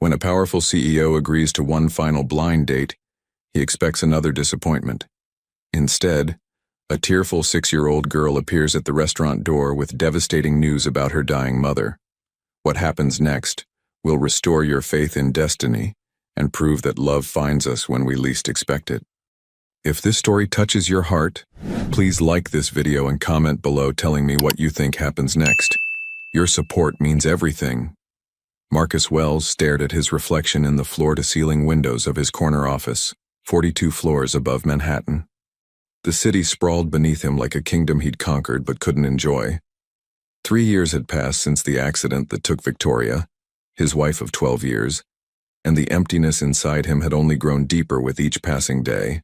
When a powerful CEO agrees to one final blind date, he expects another disappointment. Instead, a tearful 6-year-old girl appears at the restaurant door with devastating news about her dying mother. What happens next will restore your faith in destiny and prove that love finds us when we least expect it. If this story touches your heart, please like this video and comment below telling me what you think happens next. Your support means everything. Marcus Wells stared at his reflection in the floor-to-ceiling windows of his corner office, 42 floors above Manhattan. The city sprawled beneath him like a kingdom he'd conquered but couldn't enjoy. 3 years had passed since the accident that took Victoria, his wife of 12 years, and the emptiness inside him had only grown deeper with each passing day.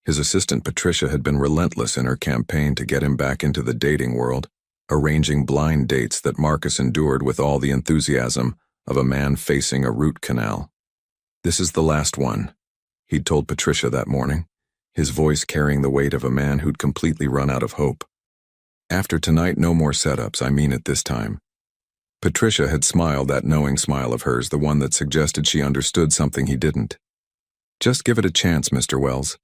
His assistant Patricia had been relentless in her campaign to get him back into the dating world, arranging blind dates that Marcus endured with all the enthusiasm of a man facing a root canal. "This is the last one," he'd told Patricia that morning, his voice carrying the weight of a man who'd completely run out of hope. "After tonight, no more setups, I mean it this time." Patricia had smiled that knowing smile of hers, the one that suggested she understood something he didn't. "Just give it a chance, Mr. Wells.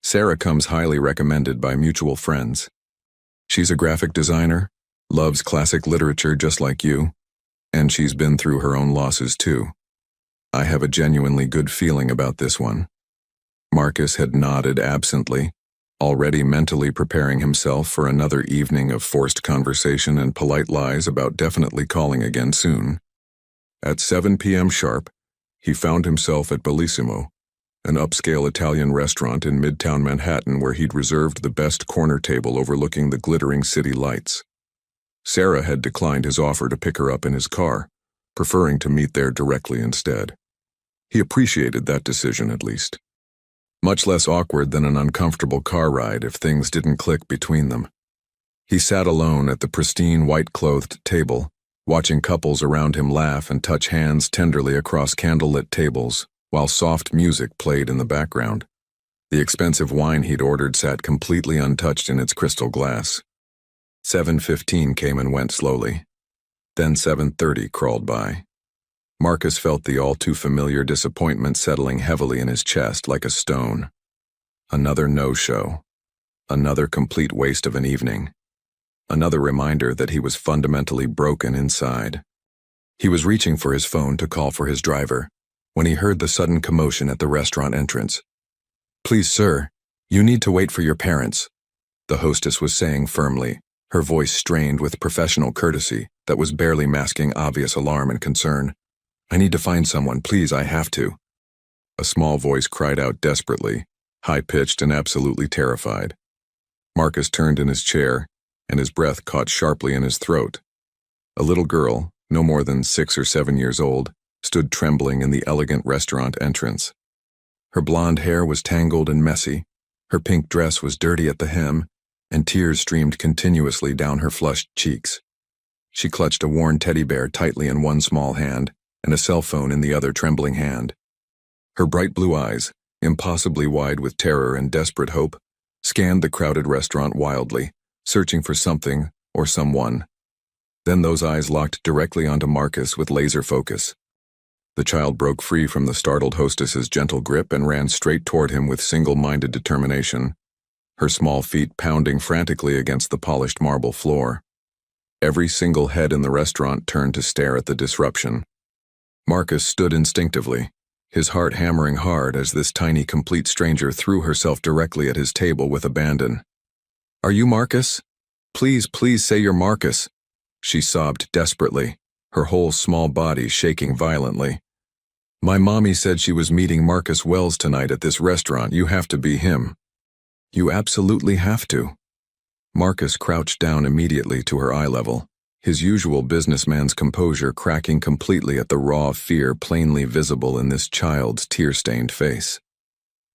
Sarah comes highly recommended by mutual friends. She's a graphic designer, loves classic literature just like you, and she's been through her own losses too. I have a genuinely good feeling about this one." Marcus had nodded absently, already mentally preparing himself for another evening of forced conversation and polite lies about definitely calling again soon. At 7 p.m. sharp, he found himself at Bellissimo, an upscale Italian restaurant in Midtown Manhattan where he'd reserved the best corner table overlooking the glittering city lights. Sarah had declined his offer to pick her up in his car, preferring to meet there directly instead. He appreciated that decision at least. Much less awkward than an uncomfortable car ride if things didn't click between them. He sat alone at the pristine white-clothed table, watching couples around him laugh and touch hands tenderly across candlelit tables, while soft music played in the background. The expensive wine he'd ordered sat completely untouched in its crystal glass. 7:15 came and went slowly. Then 7:30 crawled by. Marcus felt the all-too-familiar disappointment settling heavily in his chest like a stone. Another no-show. Another complete waste of an evening. Another reminder that he was fundamentally broken inside. He was reaching for his phone to call for his driver when he heard the sudden commotion at the restaurant entrance. "Please, sir, you need to wait for your parents," the hostess was saying firmly, her voice strained with professional courtesy that was barely masking obvious alarm and concern. "I need to find someone, please, I have to." A small voice cried out desperately, high-pitched and absolutely terrified. Marcus turned in his chair, and his breath caught sharply in his throat. A little girl, no more than 6 or 7 years old, stood trembling in the elegant restaurant entrance. Her blonde hair was tangled and messy, her pink dress was dirty at the hem, and tears streamed continuously down her flushed cheeks. She clutched a worn teddy bear tightly in one small hand and a cell phone in the other trembling hand. Her bright blue eyes, impossibly wide with terror and desperate hope, scanned the crowded restaurant wildly, searching for something or someone. Then those eyes locked directly onto Marcus with laser focus. The child broke free from the startled hostess's gentle grip and ran straight toward him with single-minded determination, her small feet pounding frantically against the polished marble floor. Every single head in the restaurant turned to stare at the disruption. Marcus stood instinctively, his heart hammering hard as this tiny complete stranger threw herself directly at his table with abandon. "Are you Marcus? Please, please say you're Marcus," she sobbed desperately, her whole small body shaking violently. "My mommy said she was meeting Marcus Wells tonight at this restaurant. You have to be him. You absolutely have to." Marcus crouched down immediately to her eye level, his usual businessman's composure cracking completely at the raw fear plainly visible in this child's tear-stained face.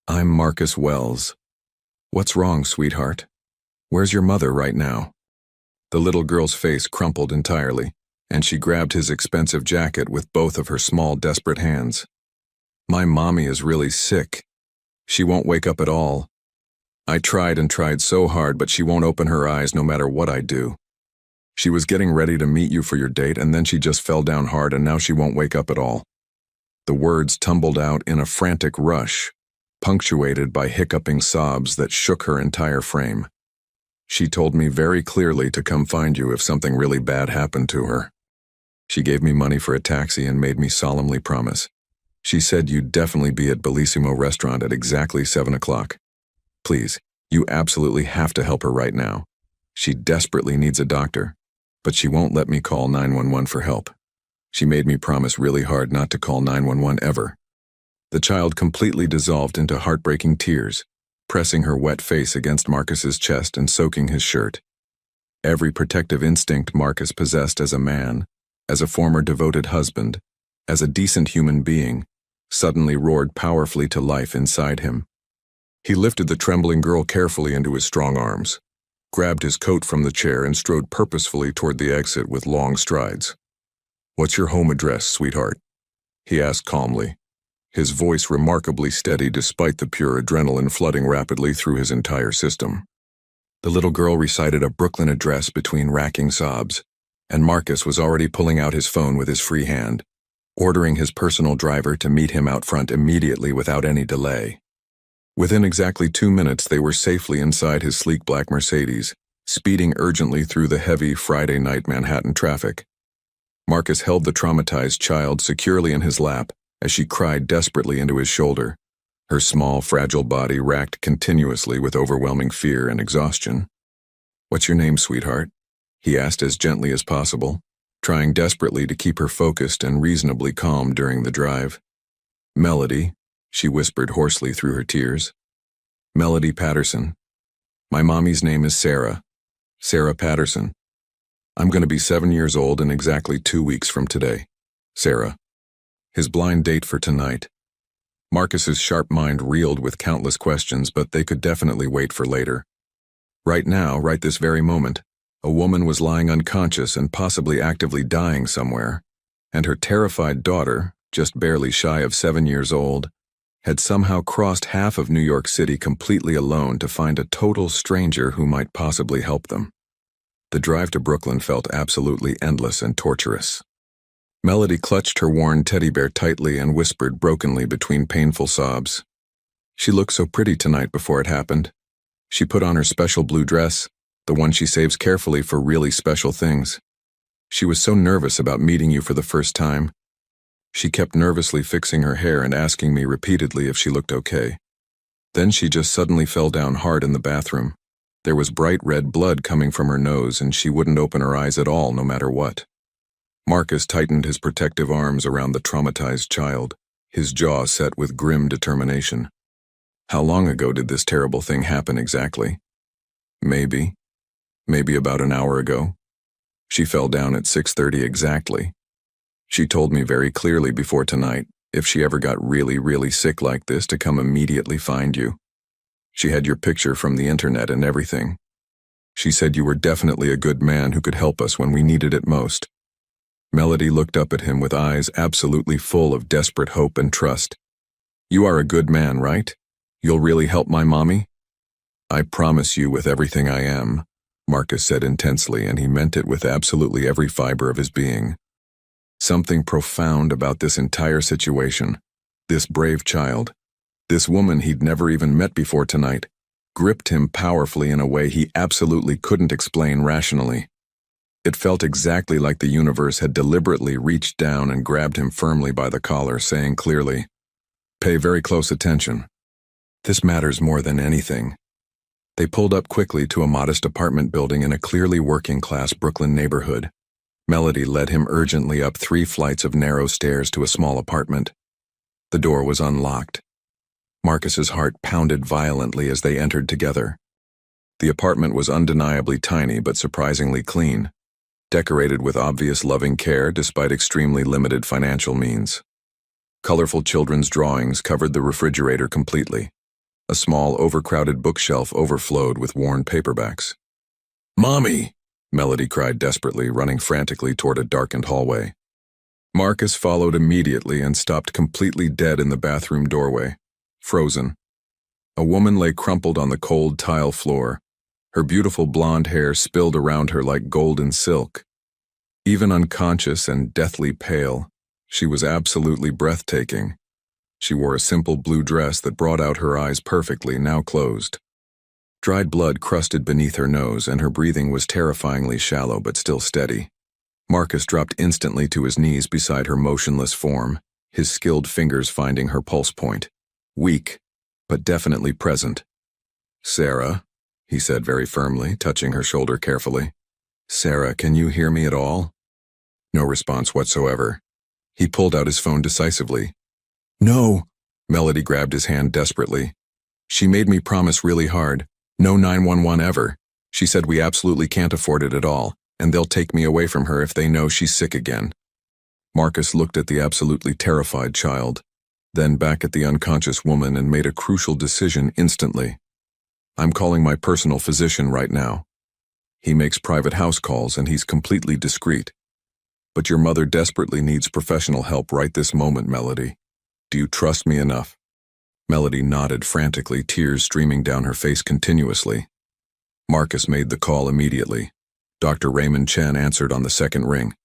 "I'm Marcus Wells. What's wrong, sweetheart? Where's your mother right now?" The little girl's face crumpled entirely, and she grabbed his expensive jacket with both of her small, desperate hands. "My mommy is really sick. She won't wake up at all. I tried and tried so hard, but she won't open her eyes no matter what I do. She was getting ready to meet you for your date, and then she just fell down hard, and now she won't wake up at all." The words tumbled out in a frantic rush, punctuated by hiccuping sobs that shook her entire frame. She told me very clearly to come find you if something really bad happened to her. She gave me money for a taxi and made me solemnly promise. She said you'd definitely be at Bellissimo restaurant at exactly 7 o'clock. Please, you absolutely have to help her right now. She desperately needs a doctor, but she won't let me call 911 for help. She made me promise really hard not to call 911 ever. The child completely dissolved into heartbreaking tears, pressing her wet face against Marcus's chest and soaking his shirt. Every protective instinct Marcus possessed as a man, as a former devoted husband, as a decent human being, suddenly roared powerfully to life inside him. He lifted the trembling girl carefully into his strong arms, grabbed his coat from the chair and strode purposefully toward the exit with long strides. "What's your home address, sweetheart?" he asked calmly, his voice remarkably steady despite the pure adrenaline flooding rapidly through his entire system. The little girl recited a Brooklyn address between racking sobs, and Marcus was already pulling out his phone with his free hand, ordering his personal driver to meet him out front immediately without any delay. Within exactly 2 minutes, they were safely inside his sleek black Mercedes, speeding urgently through the heavy Friday night Manhattan traffic. Marcus held the traumatized child securely in his lap as she cried desperately into his shoulder, her small, fragile body racked continuously with overwhelming fear and exhaustion. "What's your name, sweetheart?" he asked as gently as possible, trying desperately to keep her focused and reasonably calm during the drive. "Melody," she whispered hoarsely through her tears. "Melody Patterson. My mommy's name is Sarah. Sarah Patterson. I'm going to be 7 years old in exactly 2 weeks from today. Sarah." His blind date for tonight. Marcus's sharp mind reeled with countless questions, but they could definitely wait for later. Right now, right this very moment, a woman was lying unconscious and possibly actively dying somewhere, and her terrified daughter, just barely shy of 7 years old, had somehow crossed half of New York City completely alone to find a total stranger who might possibly help them. The drive to Brooklyn felt absolutely endless and torturous. Melody clutched her worn teddy bear tightly and whispered brokenly between painful sobs. She looked so pretty tonight before it happened. She put on her special blue dress, the one she saves carefully for really special things. She was so nervous about meeting you for the first time. She kept nervously fixing her hair and asking me repeatedly if she looked okay. Then she just suddenly fell down hard in the bathroom. There was bright red blood coming from her nose, and she wouldn't open her eyes at all, no matter what. Marcus tightened his protective arms around the traumatized child, his jaw set with grim determination. How long ago did this terrible thing happen exactly? Maybe about an hour ago. She fell down at 6:30 exactly. She told me very clearly before tonight, if she ever got really, really sick like this, to come immediately find you. She had your picture from the internet and everything. She said you were definitely a good man who could help us when we needed it most. Melody looked up at him with eyes absolutely full of desperate hope and trust. "You are a good man, right? You'll really help my mommy?" "I promise you with everything I am," Marcus said intensely, and he meant it with absolutely every fiber of his being. Something profound about this entire situation, this brave child, this woman he'd never even met before tonight, gripped him powerfully in a way he absolutely couldn't explain rationally. It felt exactly like the universe had deliberately reached down and grabbed him firmly by the collar, saying clearly, "Pay very close attention. This matters more than anything." They pulled up quickly to a modest apartment building in a clearly working-class Brooklyn neighborhood. Melody led him urgently up 3 flights of narrow stairs to a small apartment. The door was unlocked. Marcus's heart pounded violently as they entered together. The apartment was undeniably tiny but surprisingly clean, decorated with obvious loving care despite extremely limited financial means. Colorful children's drawings covered the refrigerator completely. A small, overcrowded bookshelf overflowed with worn paperbacks. "Mommy!" Melody cried desperately, running frantically toward a darkened hallway. Marcus followed immediately and stopped completely dead in the bathroom doorway, frozen. A woman lay crumpled on the cold tile floor, her beautiful blonde hair spilled around her like golden silk. Even unconscious and deathly pale, She was absolutely breathtaking. She wore a simple blue dress that brought out her eyes perfectly, now closed. Dried blood crusted beneath her nose, and her breathing was terrifyingly shallow but still steady. Marcus dropped instantly to his knees beside her motionless form, his skilled fingers finding her pulse point. Weak, but definitely present. "Sarah," he said very firmly, touching her shoulder carefully. "Sarah, can you hear me at all?" No response whatsoever. He pulled out his phone decisively. "No!" Melody grabbed his hand desperately. "She made me promise really hard. No 911 ever. She said we absolutely can't afford it at all, and they'll take me away from her if they know she's sick again." Marcus looked at the absolutely terrified child, then back at the unconscious woman, and made a crucial decision instantly. "I'm calling my personal physician right now. He makes private house calls and he's completely discreet. But your mother desperately needs professional help right this moment, Melody. Do you trust me enough?" Melody nodded frantically, tears streaming down her face continuously. Marcus made the call immediately. Dr. Raymond Chen answered on the second ring.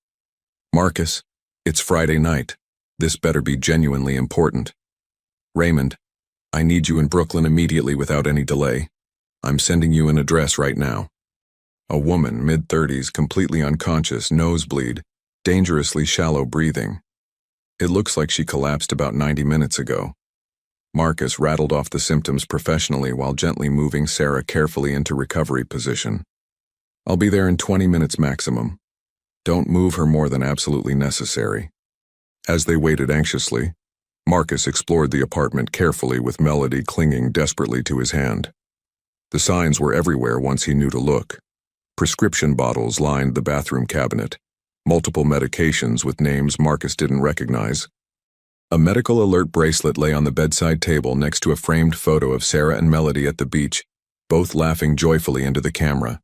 "Marcus, it's Friday night. This better be genuinely important." "Raymond, I need you in Brooklyn immediately without any delay. I'm sending you an address right now." A woman, mid-30s, completely unconscious, nosebleed, dangerously shallow breathing. It looks like she collapsed about 90 minutes ago. Marcus rattled off the symptoms professionally while gently moving Sarah carefully into recovery position. "I'll be there in 20 minutes maximum. Don't move her more than absolutely necessary." As they waited anxiously, Marcus explored the apartment carefully with Melody clinging desperately to his hand. The signs were everywhere once he knew to look. Prescription bottles lined the bathroom cabinet, multiple medications with names Marcus didn't recognize. A medical alert bracelet lay on the bedside table next to a framed photo of Sarah and Melody at the beach, both laughing joyfully into the camera.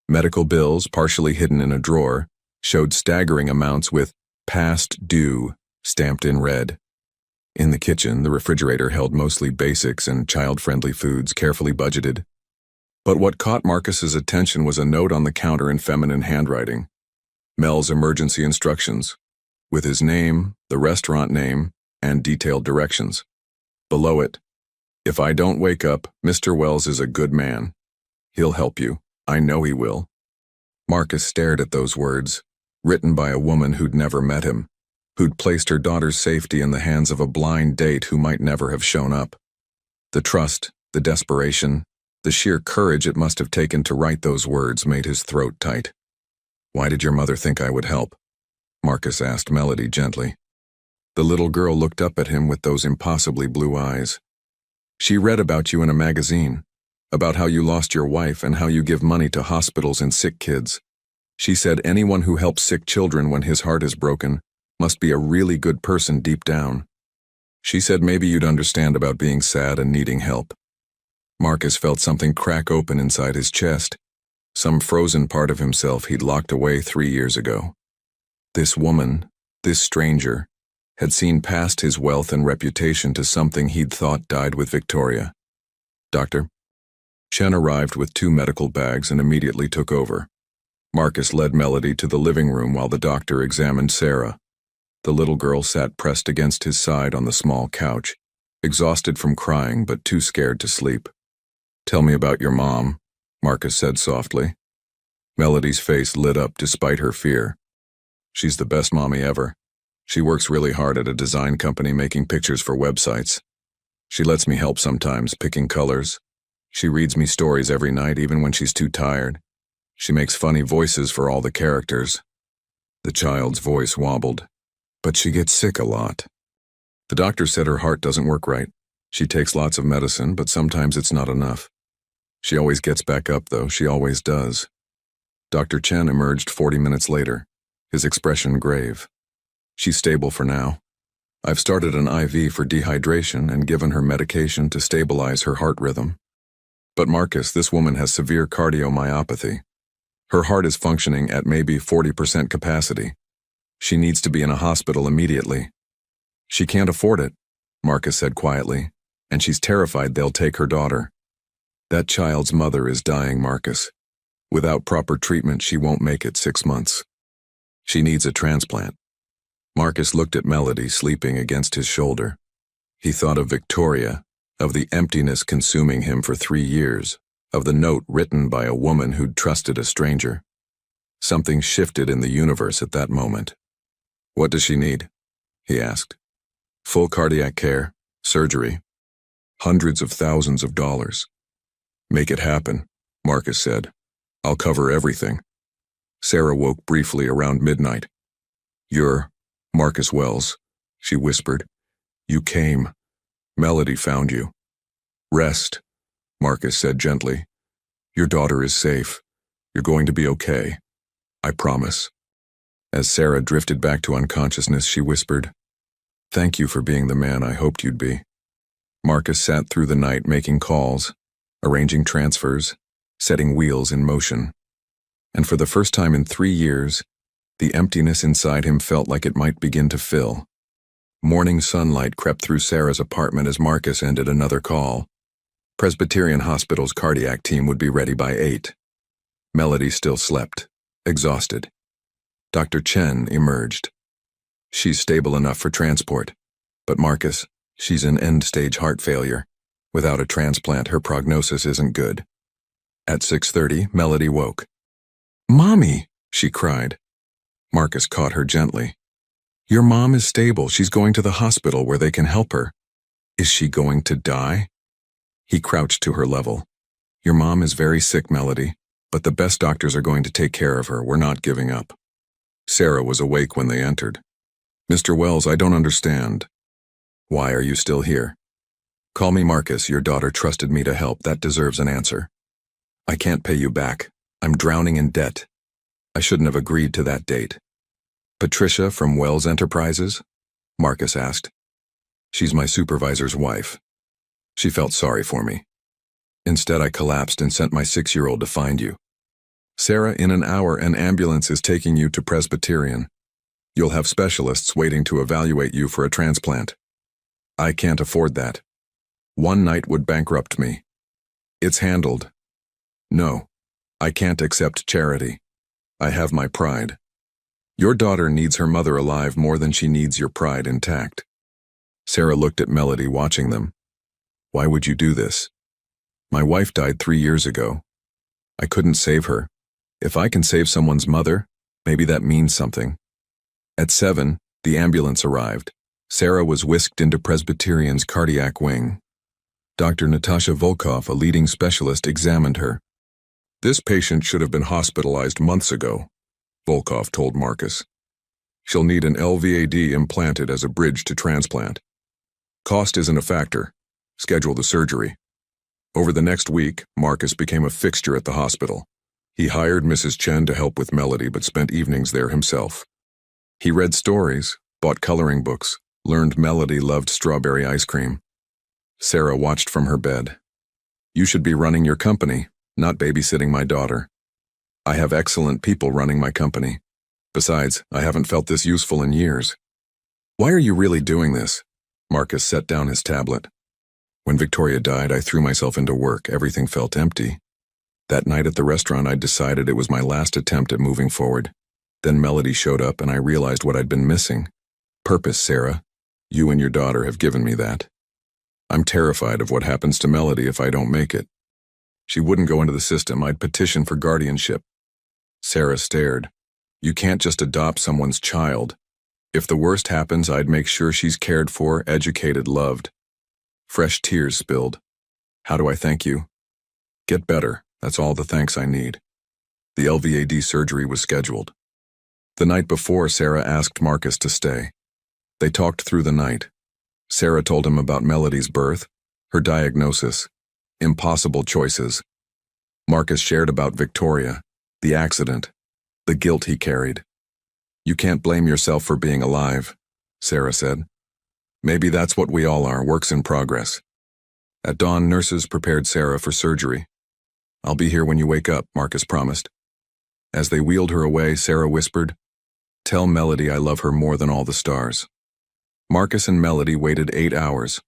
Medical bills, partially hidden in a drawer, showed staggering amounts with "past due" stamped in red. In the kitchen, the refrigerator held mostly basics and child-friendly foods, carefully budgeted. But what caught Marcus's attention was a note on the counter in feminine handwriting. Mel's emergency instructions, with his name, the restaurant name, and detailed directions. Below it, "If I don't wake up, Mr. Wells is a good man. He'll help you. I know he will." Marcus stared at those words, written by a woman who'd never met him, who'd placed her daughter's safety in the hands of a blind date who might never have shown up. The trust, the desperation, the sheer courage it must have taken to write those words made his throat tight. "Why did your mother think I would help?" Marcus asked Melody gently. The little girl looked up at him with those impossibly blue eyes. "She read about you in a magazine, about how you lost your wife and how you give money to hospitals and sick kids. She said anyone who helps sick children when his heart is broken must be a really good person deep down. She said maybe you'd understand about being sad and needing help." Marcus felt something crack open inside his chest, some frozen part of himself he'd locked away 3 years ago. This woman, this stranger, had seen past his wealth and reputation to something he'd thought died with Victoria. "Doctor?" Chen arrived with 2 medical bags and immediately took over. Marcus led Melody to the living room while the doctor examined Sarah. The little girl sat pressed against his side on the small couch, exhausted from crying but too scared to sleep. "Tell me about your mom," Marcus said softly. Melody's face lit up despite her fear. "She's the best mommy ever. She works really hard at a design company making pictures for websites. She lets me help sometimes, picking colors. She reads me stories every night even when she's too tired. She makes funny voices for all the characters." The child's voice wobbled. "But she gets sick a lot. The doctor said her heart doesn't work right. She takes lots of medicine, but sometimes it's not enough. She always gets back up, though. She always does." Dr. Chen emerged 40 minutes later, his expression grave. "She's stable for now. I've started an IV for dehydration and given her medication to stabilize her heart rhythm. But Marcus, this woman has severe cardiomyopathy. Her heart is functioning at maybe 40% capacity. She needs to be in a hospital immediately." "She can't afford it," Marcus said quietly, "and she's terrified they'll take her daughter." "That child's mother is dying, Marcus. Without proper treatment, she won't make it 6 months. She needs a transplant." Marcus looked at Melody sleeping against his shoulder. He thought of Victoria, of the emptiness consuming him for 3 years, of the note written by a woman who'd trusted a stranger. Something shifted in the universe at that moment. "What does she need?" he asked. "Full cardiac care, surgery, hundreds of thousands of dollars." "Make it happen," Marcus said. "I'll cover everything." Sarah woke briefly around midnight. "You're Marcus Wells," she whispered. "You came. Melody found you." "Rest," Marcus said gently. "Your daughter is safe. You're going to be okay. I promise." As Sarah drifted back to unconsciousness, she whispered, "Thank you for being the man I hoped you'd be." Marcus sat through the night making calls, arranging transfers, setting wheels in motion. And for the first time in 3 years, the emptiness inside him felt like it might begin to fill. Morning sunlight crept through Sarah's apartment as Marcus ended another call. Presbyterian Hospital's cardiac team would be ready by 8. Melody still slept, exhausted. Dr. Chen emerged. "She's stable enough for transport. But Marcus, she's in end-stage heart failure. Without a transplant, her prognosis isn't good." At 6:30, Melody woke. "Mommy!" she cried. Marcus caught her gently. "Your mom is stable. She's going to the hospital where they can help her." "Is she going to die?" He crouched to her level. "Your mom is very sick, Melody, but the best doctors are going to take care of her. We're not giving up." Sarah was awake when they entered. "Mr. Wells, I don't understand. Why are you still here?" "Call me Marcus. Your daughter trusted me to help. That deserves an answer." "I can't pay you back. I'm drowning in debt. I shouldn't have agreed to that date." "Patricia from Wells Enterprises?" Marcus asked. "She's my supervisor's wife. She felt sorry for me. Instead, I collapsed and sent my 6-year-old to find you." "Sarah, in an hour, an ambulance is taking you to Presbyterian. You'll have specialists waiting to evaluate you for a transplant." "I can't afford that. One night would bankrupt me." "It's handled." "No, I can't accept charity. I have my pride. Your daughter needs her mother alive more than she needs your pride intact." Sarah looked at Melody, watching them. "Why would you do this?" "My wife died 3 years ago. I couldn't save her. If I can save someone's mother, maybe that means something." At 7, the ambulance arrived. Sarah was whisked into Presbyterian's cardiac wing. Dr. Natasha Volkov, a leading specialist, examined her. "This patient should have been hospitalized months ago," Volkov told Marcus. "She'll need an LVAD implanted as a bridge to transplant. Cost isn't a factor. Schedule the surgery." Over the next week, Marcus became a fixture at the hospital. He hired Mrs. Chen to help with Melody but spent evenings there himself. He read stories, bought coloring books, learned Melody loved strawberry ice cream. Sarah watched from her bed. "You should be running your company, not babysitting my daughter. I have excellent people running my company. Besides, I haven't felt this useful in years." "Why are you really doing this?" Marcus set down his tablet. "When Victoria died, I threw myself into work. Everything felt empty. That night at the restaurant, I decided it was my last attempt at moving forward. Then Melody showed up and I realized what I'd been missing. Purpose, Sarah. You and your daughter have given me that. I'm terrified of what happens to Melody if I don't make it. She wouldn't go into the system. I'd petition for guardianship." Sarah stared. "You can't just adopt someone's child. If the worst happens, I'd make sure she's cared for, educated, loved." Fresh tears spilled. "How do I thank you?" "Get better. That's all the thanks I need." The LVAD surgery was scheduled. The night before, Sarah asked Marcus to stay. They talked through the night. Sarah told him about Melody's birth, her diagnosis, impossible choices. Marcus shared about Victoria, the accident, the guilt he carried. "You can't blame yourself for being alive," Sarah said. "Maybe that's what we all are, works in progress." At dawn, nurses prepared Sarah for surgery. "I'll be here when you wake up," Marcus promised. As they wheeled her away, Sarah whispered, "Tell Melody I love her more than all the stars." Marcus and Melody waited 8 hours.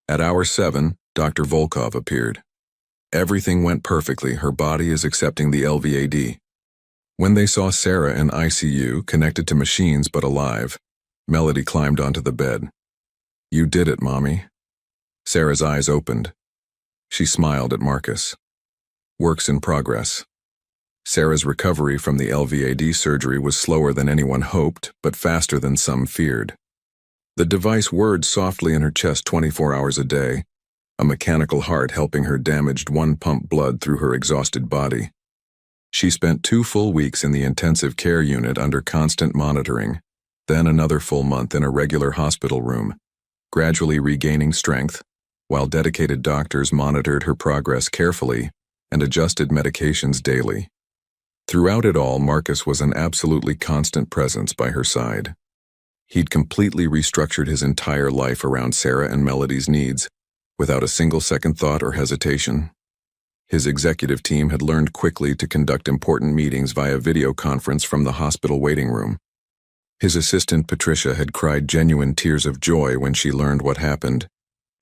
At hour 7, Dr. Volkov appeared. Everything went perfectly. Her body is accepting the LVAD. When they saw Sarah in ICU, connected to machines but alive, Melody climbed onto the bed. "You did it, Mommy." Sarah's eyes opened. She smiled at Marcus. Works in progress. Sarah's recovery from the LVAD surgery was slower than anyone hoped, but faster than some feared. The device whirred softly in her chest 24 hours a day, a mechanical heart helping her damaged one pump blood through her exhausted body. She spent 2 full weeks in the intensive care unit under constant monitoring, then another full month in a regular hospital room, gradually regaining strength, while dedicated doctors monitored her progress carefully and adjusted medications daily. Throughout it all, Marcus was an absolutely constant presence by her side. He'd completely restructured his entire life around Sarah and Melody's needs, without a single second thought or hesitation. His executive team had learned quickly to conduct important meetings via video conference from the hospital waiting room. His assistant Patricia had cried genuine tears of joy when she learned what happened,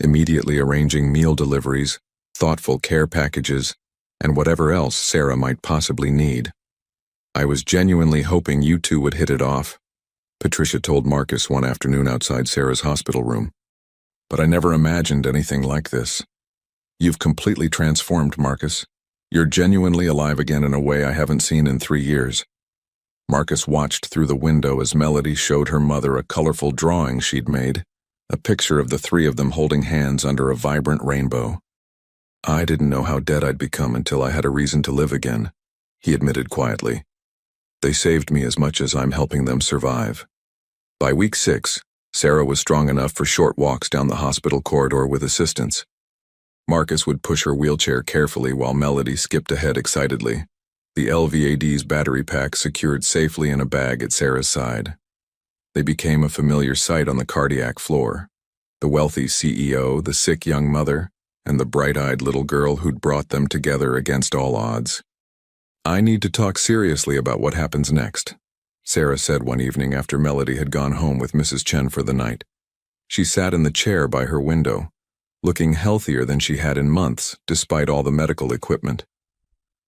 immediately arranging meal deliveries, thoughtful care packages, and whatever else Sarah might possibly need. "I was genuinely hoping you two would hit it off," Patricia told Marcus one afternoon outside Sarah's hospital room. "But I never imagined anything like this. You've completely transformed, Marcus. You're genuinely alive again in a way I haven't seen in 3 years." Marcus watched through the window as Melody showed her mother a colorful drawing she'd made, a picture of the 3 of them holding hands under a vibrant rainbow. "I didn't know how dead I'd become until I had a reason to live again," he admitted quietly. "They saved me as much as I'm helping them survive." By week 6, Sarah was strong enough for short walks down the hospital corridor with assistance. Marcus would push her wheelchair carefully while Melody skipped ahead excitedly, the LVAD's battery pack secured safely in a bag at Sarah's side. They became a familiar sight on the cardiac floor. The wealthy CEO, the sick young mother, and the bright-eyed little girl who'd brought them together against all odds. "I need to talk seriously about what happens next," Sarah said one evening after Melody had gone home with Mrs. Chen for the night. She sat in the chair by her window, looking healthier than she had in months, despite all the medical equipment.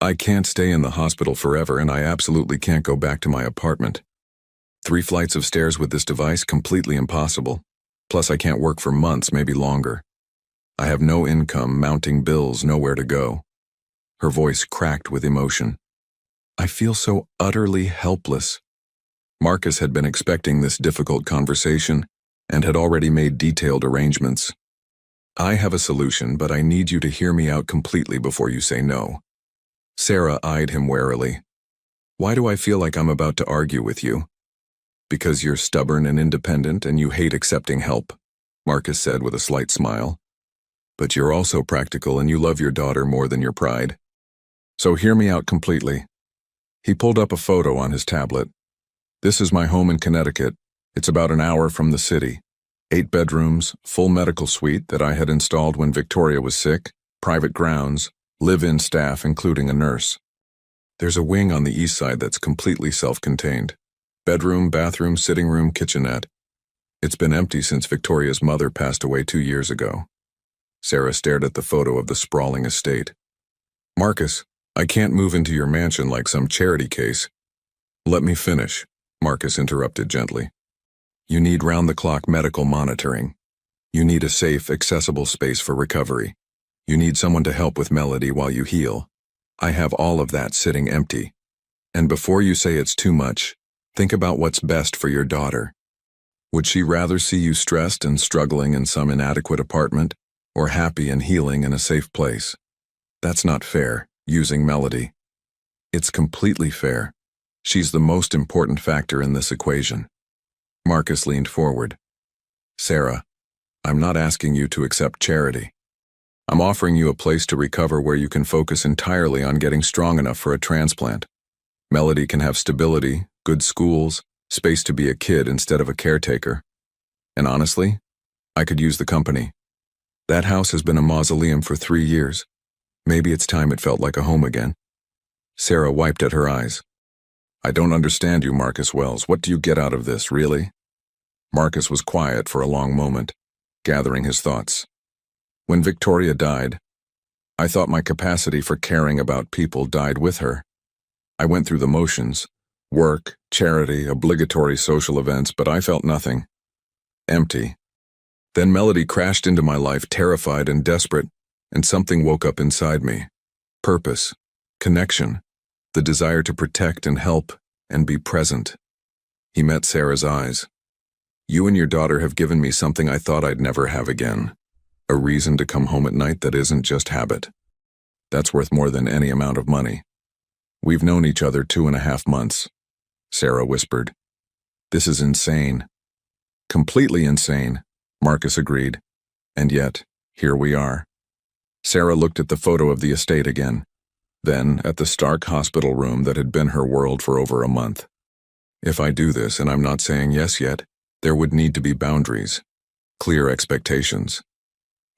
"I can't stay in the hospital forever, and I absolutely can't go back to my apartment. 3 flights of stairs with this device, completely impossible. Plus I can't work for months, maybe longer. I have no income, mounting bills, nowhere to go." Her voice cracked with emotion. "I feel so utterly helpless." Marcus had been expecting this difficult conversation and had already made detailed arrangements. "I have a solution, but I need you to hear me out completely before you say no." Sarah eyed him warily. "Why do I feel like I'm about to argue with you?" "Because you're stubborn and independent and you hate accepting help," Marcus said with a slight smile. "But you're also practical and you love your daughter more than your pride. So hear me out completely." He pulled up a photo on his tablet. "This is my home in Connecticut. It's about an hour from the city. 8 bedrooms, full medical suite that I had installed when Victoria was sick, private grounds, live-in staff including a nurse. There's a wing on the east side that's completely self-contained. Bedroom, bathroom, sitting room, kitchenette. It's been empty since Victoria's mother passed away 2 years ago." Sarah stared at the photo of the sprawling estate. "Marcus, I can't move into your mansion like some charity case." "Let me finish," Marcus interrupted gently. "You need round-the-clock medical monitoring. You need a safe, accessible space for recovery. You need someone to help with Melody while you heal. I have all of that sitting empty. And before you say it's too much, think about what's best for your daughter. Would she rather see you stressed and struggling in some inadequate apartment, or happy and healing in a safe place? That's not fair, using Melody. It's completely fair. She's the most important factor in this equation." Marcus leaned forward. "Sarah, I'm not asking you to accept charity. I'm offering you a place to recover where you can focus entirely on getting strong enough for a transplant. Melody can have stability, good schools, space to be a kid instead of a caretaker. And honestly, I could use the company. That house has been a mausoleum for 3 years. Maybe it's time it felt like a home again." Sarah wiped at her eyes. "I don't understand you, Marcus Wells. What do you get out of this, really?" Marcus was quiet for a long moment, gathering his thoughts. "When Victoria died, I thought my capacity for caring about people died with her. I went through the motions, Work, charity, obligatory social events, but I felt nothing. Empty. Then Melody crashed into my life, terrified and desperate, and something woke up inside me. Purpose, connection, the desire to protect and help and be present. He met Sarah's eyes. You and your daughter have given me something I thought I'd never have again. A reason to come home at night that isn't just habit. That's worth more than any amount of money. We've known each other 2.5 months, Sarah whispered. This is insane. Completely insane, Marcus agreed. And yet, here we are. Sarah looked at the photo of the estate again, then at the stark hospital room that had been her world for over a month. If I do this, and I'm not saying yes yet, there would need to be boundaries, clear expectations.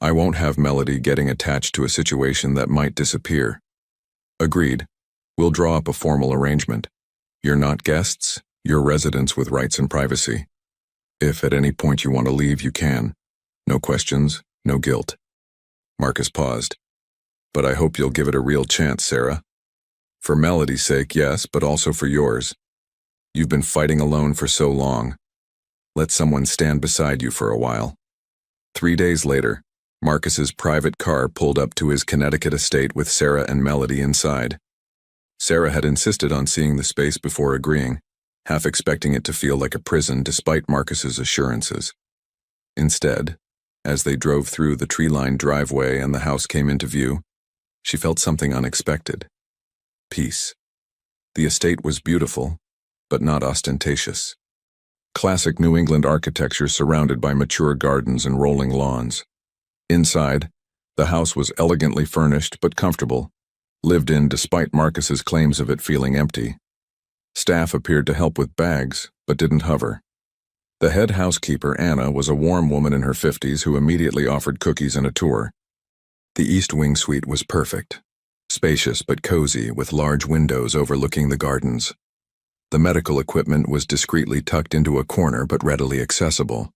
I won't have Melody getting attached to a situation that might disappear. Agreed. We'll draw up a formal arrangement. You're not guests, you're residents with rights and privacy. If at any point you want to leave, you can. No questions, no guilt. Marcus paused. But I hope you'll give it a real chance, Sarah. For Melody's sake, yes, but also for yours. You've been fighting alone for so long. Let someone stand beside you for a while. 3 days later, Marcus's private car pulled up to his Connecticut estate with Sarah and Melody inside. Sarah had insisted on seeing the space before agreeing, half expecting it to feel like a prison despite Marcus's assurances. Instead, as they drove through the tree-lined driveway and the house came into view, she felt something unexpected. Peace. The estate was beautiful, but not ostentatious. Classic New England architecture surrounded by mature gardens and rolling lawns. Inside, the house was elegantly furnished but comfortable, lived in despite Marcus's claims of it feeling empty. Staff appeared to help with bags, but didn't hover. The head housekeeper, Anna, was a warm woman in her 50s who immediately offered cookies and a tour. The East Wing suite was perfect, spacious but cozy with large windows overlooking the gardens. The medical equipment was discreetly tucked into a corner but readily accessible.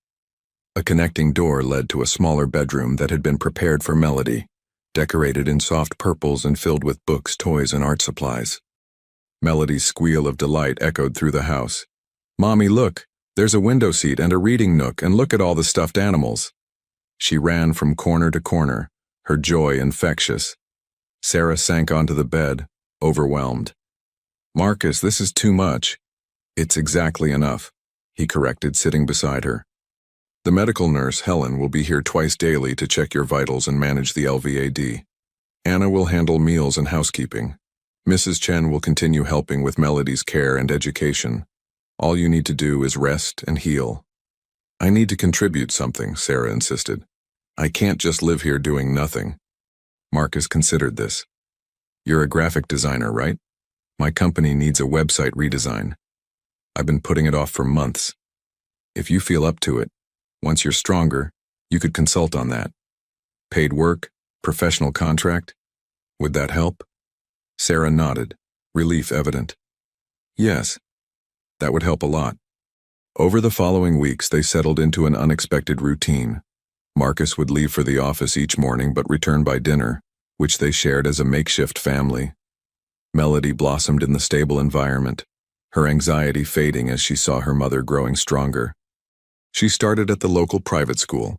A connecting door led to a smaller bedroom that had been prepared for Melody, decorated in soft purples and filled with books, toys, and art supplies. Melody's squeal of delight echoed through the house. "Mommy, look! There's a window seat and a reading nook, and look at all the stuffed animals." She ran from corner to corner, her joy infectious. Sarah sank onto the bed, overwhelmed. "Marcus, this is too much." "It's exactly enough," he corrected, sitting beside her. "The medical nurse, Helen, will be here twice daily to check your vitals and manage the LVAD. Anna will handle meals and housekeeping. Mrs. Chen will continue helping with Melody's care and education. All you need to do is rest and heal." "I need to contribute something," Sarah insisted. "I can't just live here doing nothing." Marcus considered this. "You're a graphic designer, right? My company needs a website redesign. I've been putting it off for months. If you feel up to it, once you're stronger, you could consult on that. Paid work, professional contract. Would that help?" Sarah nodded, relief evident. "Yes, that would help a lot." Over the following weeks, they settled into an unexpected routine. Marcus would leave for the office each morning but return by dinner, which they shared as a makeshift family. Melody blossomed in the stable environment, her anxiety fading as she saw her mother growing stronger. She started at the local private school,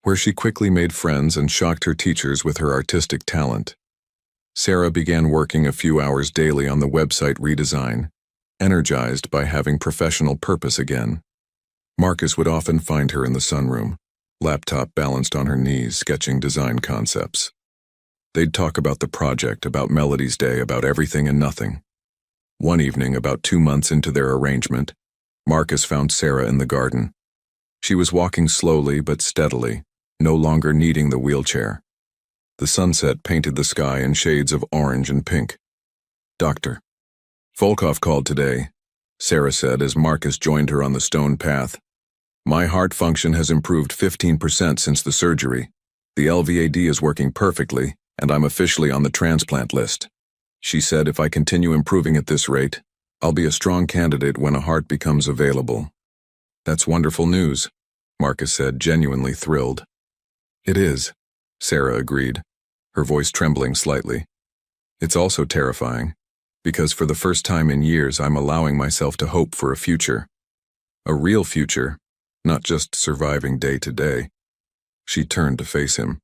where she quickly made friends and shocked her teachers with her artistic talent. Sarah began working a few hours daily on the website redesign, energized by having professional purpose again. Marcus would often find her in the sunroom, laptop balanced on her knees, sketching design concepts. They'd talk about the project, about Melody's day, about everything and nothing. One evening, about 2 months into their arrangement, Marcus found Sarah in the garden. She was walking slowly but steadily, no longer needing the wheelchair. The sunset painted the sky in shades of orange and pink. "Doctor Volkov called today," Sarah said as Marcus joined her on the stone path. "My heart function has improved 15% since the surgery. The LVAD is working perfectly, and I'm officially on the transplant list. She said if I continue improving at this rate, I'll be a strong candidate when a heart becomes available." "That's wonderful news," Marcus said, genuinely thrilled. "It is," Sarah agreed, her voice trembling slightly. "It's also terrifying. Because for the first time in years, I'm allowing myself to hope for a future. A real future, not just surviving day to day. She turned to face him.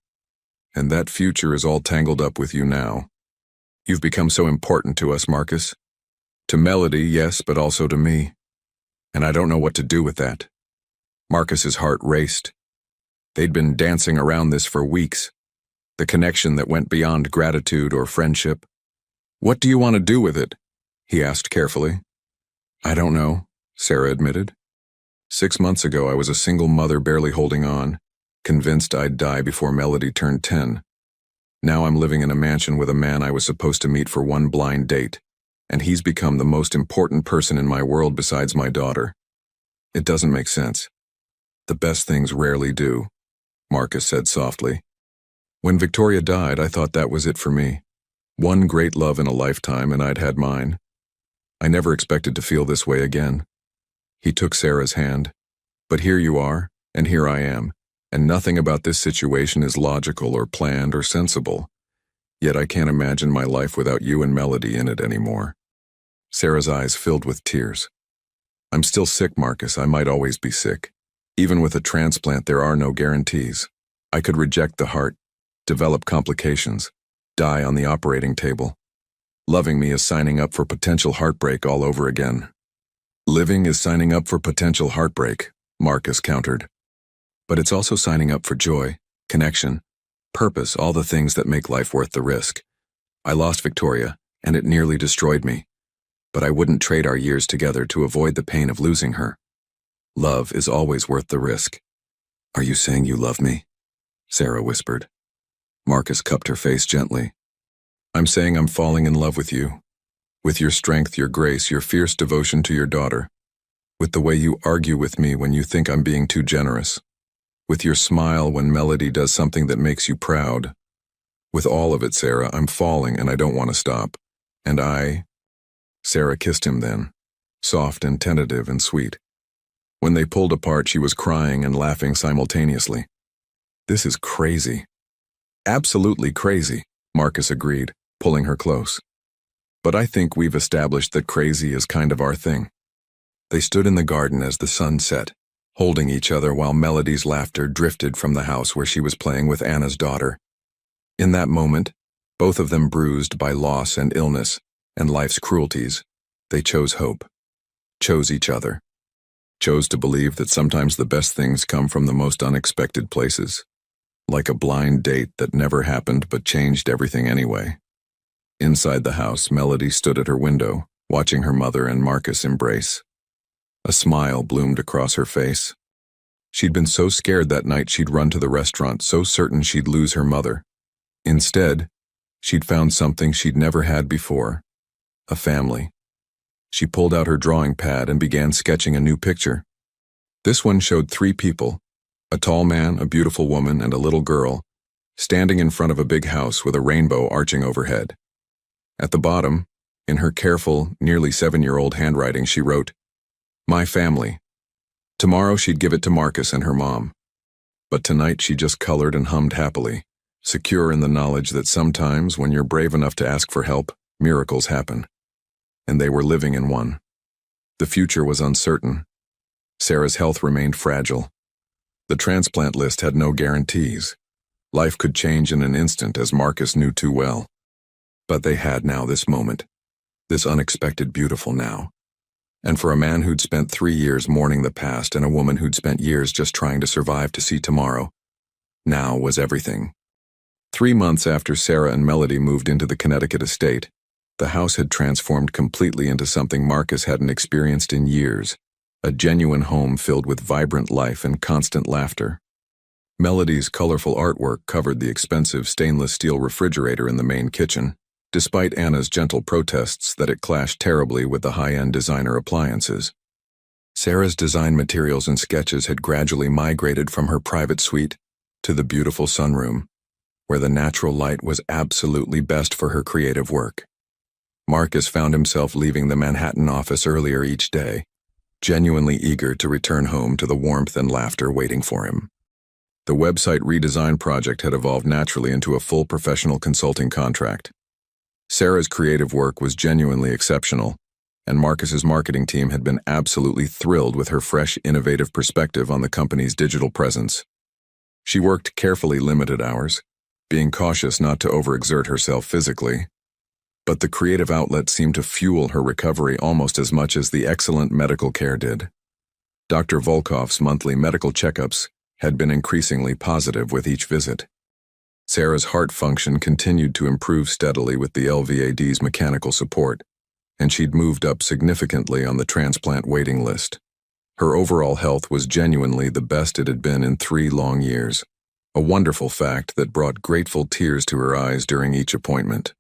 And that future is all tangled up with you now. You've become so important to us, Marcus. To Melody, yes, but also to me. And I don't know what to do with that. Marcus's heart raced. They'd been dancing around this for weeks. The connection that went beyond gratitude or friendship. What do you want to do with it? He asked carefully. I don't know, Sarah admitted. 6 months ago, I was a single mother barely holding on, convinced I'd die before Melody turned 10. Now I'm living in a mansion with a man I was supposed to meet for one blind date, and he's become the most important person in my world besides my daughter. It doesn't make sense. The best things rarely do, Marcus said softly. When Victoria died, I thought that was it for me. One great love in a lifetime, and I'd had mine. I never expected to feel this way again. He took Sarah's hand. But here you are, and here I am, and nothing about this situation is logical or planned or sensible. Yet I can't imagine my life without you and Melody in it anymore. Sarah's eyes filled with tears. I'm still sick, Marcus. I might always be sick. Even with a transplant, there are no guarantees. I could reject the heart, develop complications, die on the operating table. Loving me is signing up for potential heartbreak all over again. Living is signing up for potential heartbreak, Marcus countered. But it's also signing up for joy, connection, purpose, all the things that make life worth the risk. I lost Victoria, and it nearly destroyed me. But I wouldn't trade our years together to avoid the pain of losing her. Love is always worth the risk. Are you saying you love me? Sarah whispered. Marcus cupped her face gently. I'm saying I'm falling in love with you. With your strength, your grace, your fierce devotion to your daughter. With the way you argue with me when you think I'm being too generous. With your smile when Melody does something that makes you proud. With all of it, Sarah, I'm falling and I don't want to stop. And Sarah kissed him then, soft and tentative and sweet. When they pulled apart, she was crying and laughing simultaneously. This is crazy. Absolutely crazy, Marcus agreed, pulling her close. But I think we've established that crazy is kind of our thing. They stood in the garden as the sun set, holding each other while Melody's laughter drifted from the house where she was playing with Anna's daughter. In that moment, both of them bruised by loss and illness and life's cruelties, they chose hope, chose each other, chose to believe that sometimes the best things come from the most unexpected places. Like a blind date that never happened but changed everything anyway. Inside the house, Melody stood at her window, watching her mother and Marcus embrace. A smile bloomed across her face. She'd been so scared that night she'd run to the restaurant, so certain she'd lose her mother. Instead, she'd found something she'd never had before. A family. She pulled out her drawing pad and began sketching a new picture. This one showed 3 people. A tall man, a beautiful woman, and a little girl, standing in front of a big house with a rainbow arching overhead. At the bottom, in her careful, nearly 7-year-old handwriting, she wrote, My family. Tomorrow she'd give it to Marcus and her mom. But tonight she just colored and hummed happily, secure in the knowledge that sometimes, when you're brave enough to ask for help, miracles happen. And they were living in one. The future was uncertain. Sarah's health remained fragile. The transplant list had no guarantees. Life could change in an instant, as Marcus knew too well. But they had now this moment, this unexpected beautiful now. And for a man who'd spent 3 years mourning the past and a woman who'd spent years just trying to survive to see tomorrow, now was everything. 3 months after Sarah and Melody moved into the Connecticut estate, the house had transformed completely into something Marcus hadn't experienced in years. A genuine home filled with vibrant life and constant laughter. Melody's colorful artwork covered the expensive stainless steel refrigerator in the main kitchen, despite Anna's gentle protests that it clashed terribly with the high-end designer appliances. Sarah's design materials and sketches had gradually migrated from her private suite to the beautiful sunroom, where the natural light was absolutely best for her creative work. Marcus found himself leaving the Manhattan office earlier each day, genuinely eager to return home to the warmth and laughter waiting for him. The website redesign project had evolved naturally into a full professional consulting contract. Sarah's creative work was genuinely exceptional, and Marcus's marketing team had been absolutely thrilled with her fresh, innovative perspective on the company's digital presence. She worked carefully limited hours, being cautious not to overexert herself physically, but the creative outlet seemed to fuel her recovery almost as much as the excellent medical care did. Dr. Volkov's monthly medical checkups had been increasingly positive with each visit. Sarah's heart function continued to improve steadily with the LVAD's mechanical support, and she'd moved up significantly on the transplant waiting list. Her overall health was genuinely the best it had been in 3 long years, a wonderful fact that brought grateful tears to her eyes during each appointment.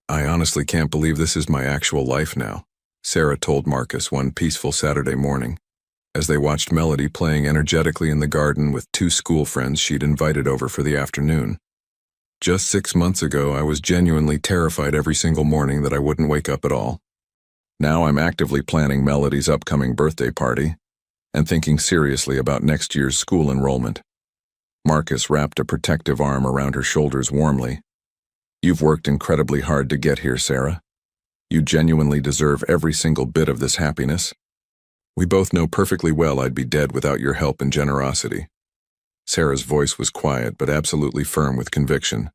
"I honestly can't believe this is my actual life now," Sarah told Marcus one peaceful Saturday morning, as they watched Melody playing energetically in the garden with 2 school friends she'd invited over for the afternoon. "Just 6 months ago, I was genuinely terrified every single morning that I wouldn't wake up at all. Now I'm actively planning Melody's upcoming birthday party and thinking seriously about next year's school enrollment." Marcus wrapped a protective arm around her shoulders warmly. "You've worked incredibly hard to get here, Sarah. You genuinely deserve every single bit of this happiness. We both know perfectly well I'd be dead without your help and generosity." Sarah's voice was quiet but absolutely firm with conviction.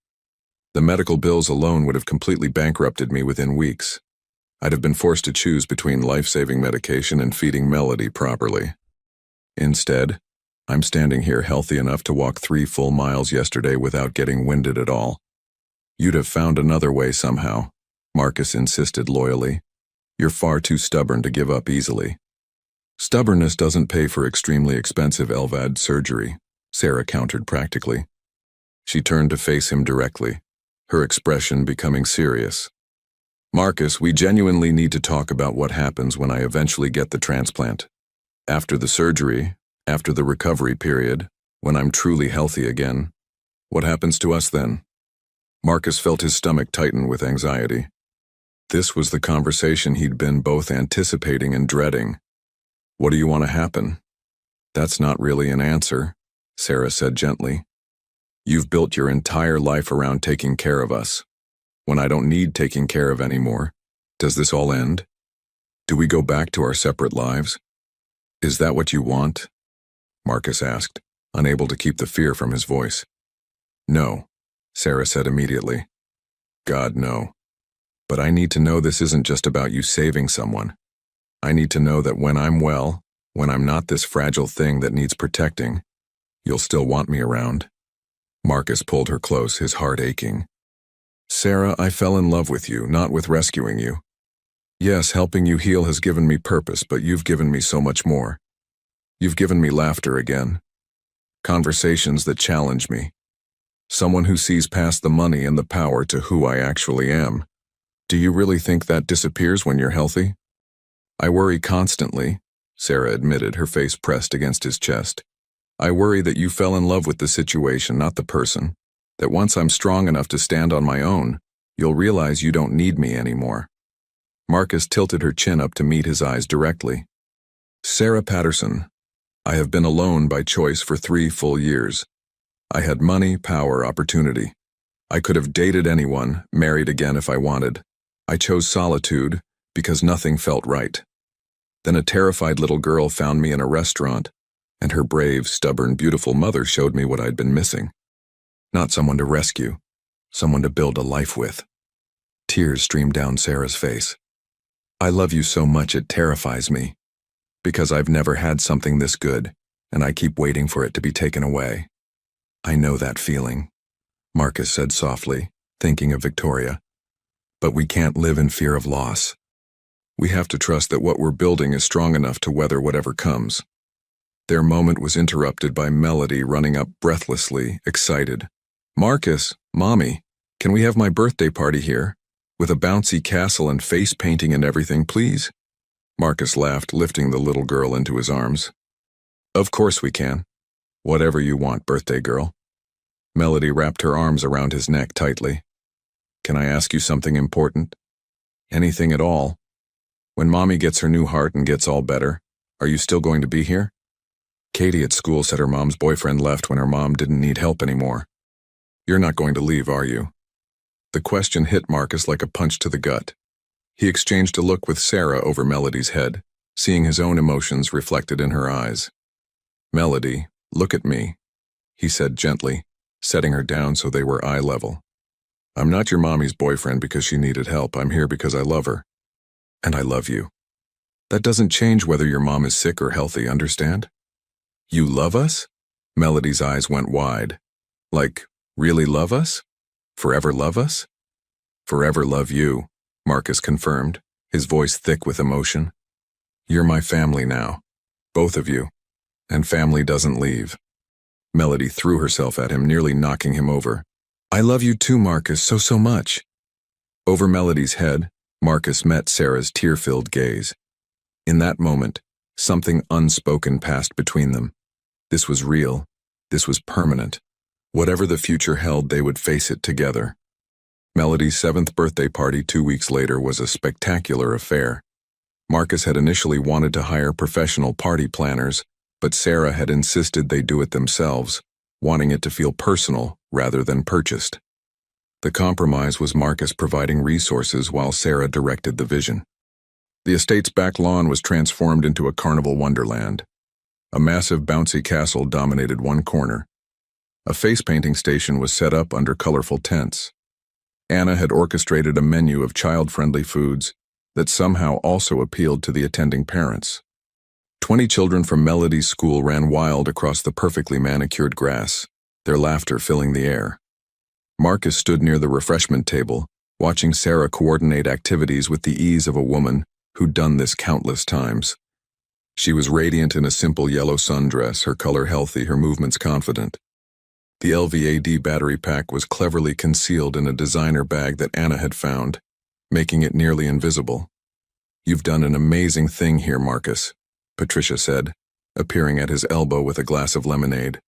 "The medical bills alone would have completely bankrupted me within weeks. I'd have been forced to choose between life-saving medication and feeding Melody properly. Instead, I'm standing here healthy enough to walk 3 full miles yesterday without getting winded at all." "You'd have found another way somehow," Marcus insisted loyally. "You're far too stubborn to give up easily." "Stubbornness doesn't pay for extremely expensive LVAD surgery," Sarah countered practically. She turned to face him directly, her expression becoming serious. "Marcus, we genuinely need to talk about what happens when I eventually get the transplant. After the surgery, after the recovery period, when I'm truly healthy again. What happens to us then?" Marcus felt his stomach tighten with anxiety. This was the conversation he'd been both anticipating and dreading. "What do you want to happen?" "That's not really an answer," Sarah said gently. "You've built your entire life around taking care of us. When I don't need taking care of anymore, does this all end? Do we go back to our separate lives? Is that what you want?" Marcus asked, unable to keep the fear from his voice. "No," Sarah said immediately. "God, no. But I need to know this isn't just about you saving someone. I need to know that when I'm well, when I'm not this fragile thing that needs protecting, you'll still want me around." Marcus pulled her close, his heart aching. "Sarah, I fell in love with you, not with rescuing you. Yes, helping you heal has given me purpose, but you've given me so much more. You've given me laughter again. Conversations that challenge me. Someone who sees past the money and the power to who I actually am. Do you really think that disappears when you're healthy?" "I worry constantly," Sarah admitted, her face pressed against his chest. "I worry that you fell in love with the situation, not the person. That once I'm strong enough to stand on my own, you'll realize you don't need me anymore." Marcus tilted her chin up to meet his eyes directly. "Sarah Patterson, I have been alone by choice for 3 full years. I had money, power, opportunity. I could have dated anyone, married again if I wanted. I chose solitude because nothing felt right. Then a terrified little girl found me in a restaurant, and her brave, stubborn, beautiful mother showed me what I'd been missing. Not someone to rescue, someone to build a life with." Tears streamed down Sarah's face. "I love you so much it terrifies me, because I've never had something this good, and I keep waiting for it to be taken away." "I know that feeling," Marcus said softly, thinking of Victoria. "But we can't live in fear of loss. We have to trust that what we're building is strong enough to weather whatever comes." Their moment was interrupted by Melody running up breathlessly, excited. "Marcus, Mommy, can we have my birthday party here? With a bouncy castle and face painting and everything, please?" Marcus laughed, lifting the little girl into his arms. "Of course we can. Whatever you want, birthday girl." Melody wrapped her arms around his neck tightly. "Can I ask you something important? Anything at all? When Mommy gets her new heart and gets all better, are you still going to be here? Katie at school said her mom's boyfriend left when her mom didn't need help anymore. You're not going to leave, are you?" The question hit Marcus like a punch to the gut. He exchanged a look with Sarah over Melody's head, seeing his own emotions reflected in her eyes. "Melody, look at me," he said gently, setting her down so they were eye level. "I'm not your mommy's boyfriend because she needed help. I'm here because I love her. And I love you. That doesn't change whether your mom is sick or healthy, understand?" "You love us?" Melody's eyes went wide. "Like, really love us? Forever love us?" "Forever love you," Marcus confirmed, his voice thick with emotion. "You're my family now. Both of you. And family doesn't leave." Melody threw herself at him, nearly knocking him over. "I love you too, Marcus, so much." Over Melody's head, Marcus met Sarah's tear-filled gaze. In that moment, something unspoken passed between them. This was real. This was permanent. Whatever the future held, they would face it together. Melody's 7th birthday party 2 weeks later was a spectacular affair. Marcus had initially wanted to hire professional party planners, but Sarah had insisted they do it themselves, wanting it to feel personal rather than purchased. The compromise was Marcus providing resources while Sarah directed the vision. The estate's back lawn was transformed into a carnival wonderland. A massive bouncy castle dominated one corner. A face painting station was set up under colorful tents. Anna had orchestrated a menu of child-friendly foods that somehow also appealed to the attending parents. 20 children from Melody's school ran wild across the perfectly manicured grass, their laughter filling the air. Marcus stood near the refreshment table, watching Sarah coordinate activities with the ease of a woman who'd done this countless times. She was radiant in a simple yellow sundress, her color healthy, her movements confident. The LVAD battery pack was cleverly concealed in a designer bag that Anna had found, making it nearly invisible. "You've done an amazing thing here, Marcus," Patricia said, appearing at his elbow with a glass of lemonade.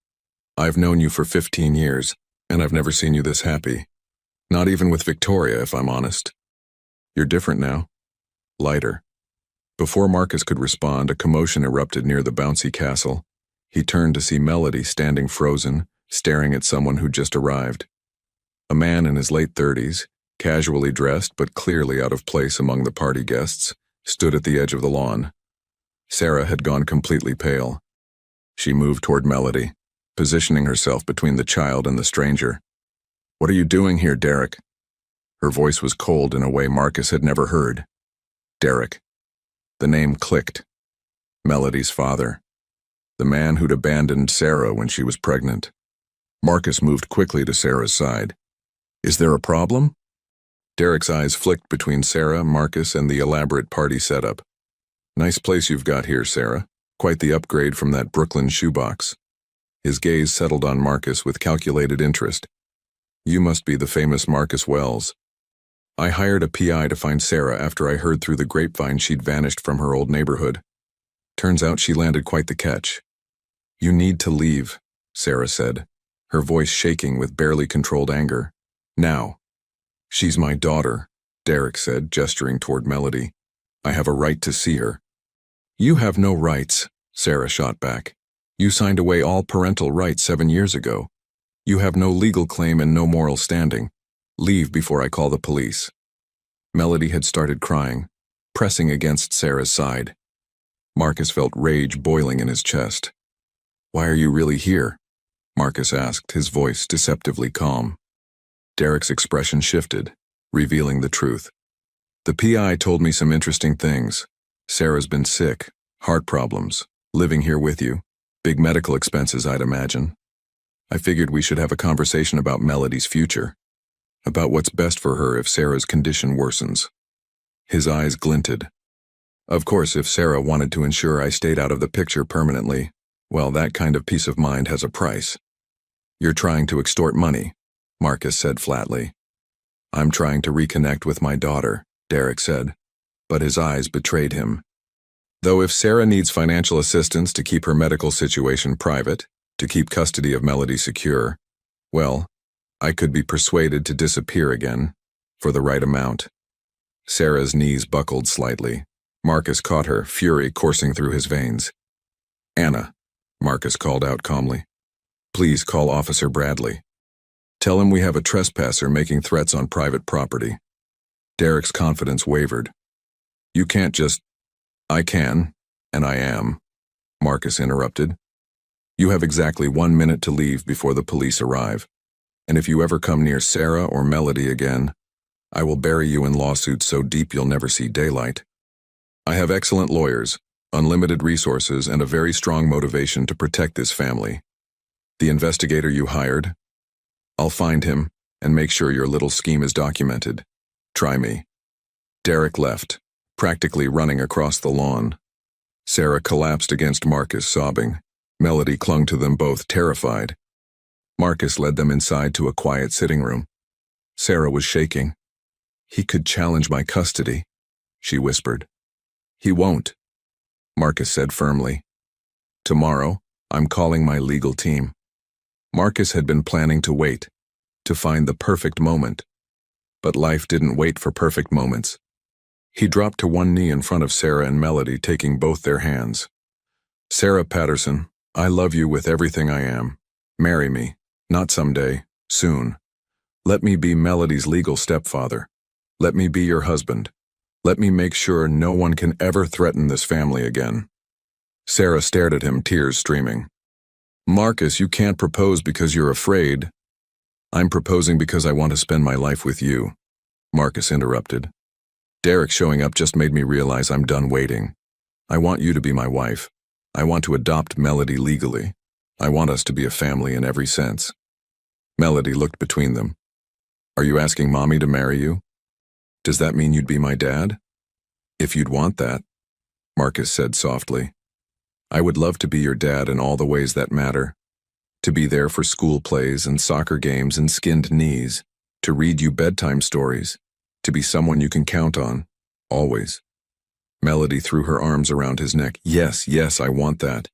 "I've known you for 15 years, and I've never seen you this happy. Not even with Victoria, if I'm honest. You're different now. Lighter." Before Marcus could respond, a commotion erupted near the bouncy castle. He turned to see Melody standing frozen, staring at someone who'd just arrived. A man in his late 30s, casually dressed but clearly out of place among the party guests, stood at the edge of the lawn. Sarah had gone completely pale. She moved toward Melody, positioning herself between the child and the stranger. "What are you doing here, Derek?" Her voice was cold in a way Marcus had never heard. Derek. The name clicked. Melody's father. The man who'd abandoned Sarah when she was pregnant. Marcus moved quickly to Sarah's side. "Is there a problem?" Derek's eyes flicked between Sarah, Marcus, and the elaborate party setup. "Nice place you've got here, Sarah. Quite the upgrade from that Brooklyn shoebox." His gaze settled on Marcus with calculated interest. "You must be the famous Marcus Wells. I hired a PI to find Sarah after I heard through the grapevine she'd vanished from her old neighborhood. Turns out she landed quite the catch." "You need to leave," Sarah said, her voice shaking with barely controlled anger. "Now." "She's my daughter," Derek said, gesturing toward Melody. "I have a right to see her." "You have no rights," Sarah shot back. "You signed away all parental rights 7 years ago. You have no legal claim and no moral standing. Leave before I call the police." Melody had started crying, pressing against Sarah's side. Marcus felt rage boiling in his chest. "Why are you really here?" Marcus asked, his voice deceptively calm. Derek's expression shifted, revealing the truth. "The PI told me some interesting things. Sarah's been sick, heart problems, living here with you. Big medical expenses, I'd imagine. I figured we should have a conversation about Melody's future. About what's best for her if Sarah's condition worsens." His eyes glinted. "Of course, if Sarah wanted to ensure I stayed out of the picture permanently, well, that kind of peace of mind has a price." "You're trying to extort money," Marcus said flatly. "I'm trying to reconnect with my daughter," Derek said, but his eyes betrayed him. "Though if Sarah needs financial assistance to keep her medical situation private, to keep custody of Melody secure, well, I could be persuaded to disappear again, for the right amount." Sarah's knees buckled slightly. Marcus caught her, fury coursing through his veins. "Anna," Marcus called out calmly. "Please call Officer Bradley." Tell him we have a trespasser making threats on private property. Derek's confidence wavered. You can't just... I can, and I am, Marcus interrupted. You have exactly 1 minute to leave before the police arrive. And if you ever come near Sarah or Melody again, I will bury you in lawsuits so deep you'll never see daylight. I have excellent lawyers, unlimited resources, and a very strong motivation to protect this family. The investigator you hired? I'll find him and make sure your little scheme is documented. Try me. Derek left, practically running across the lawn. Sarah collapsed against Marcus, sobbing. Melody clung to them both, terrified. Marcus led them inside to a quiet sitting room. Sarah was shaking. He could challenge my custody, she whispered. He won't, Marcus said firmly. Tomorrow, I'm calling my legal team. Marcus had been planning to wait, to find the perfect moment. But life didn't wait for perfect moments. He dropped to one knee in front of Sarah and Melody, taking both their hands. Sarah Patterson, I love you with everything I am. Marry me, not someday, soon. Let me be Melody's legal stepfather. Let me be your husband. Let me make sure no one can ever threaten this family again. Sarah stared at him, tears streaming. Marcus, you can't propose because you're afraid. I'm proposing because I want to spend my life with you, Marcus interrupted. Derek showing up just made me realize I'm done waiting. I want you to be my wife. I want to adopt Melody legally. I want us to be a family in every sense. Melody looked between them. Are you asking Mommy to marry you? Does that mean you'd be my dad? If you'd want that, Marcus said softly. I would love to be your dad in all the ways that matter. To be there for school plays and soccer games and skinned knees. To read you bedtime stories. To be someone you can count on. Always. Melody threw her arms around his neck. Yes, yes, I want that.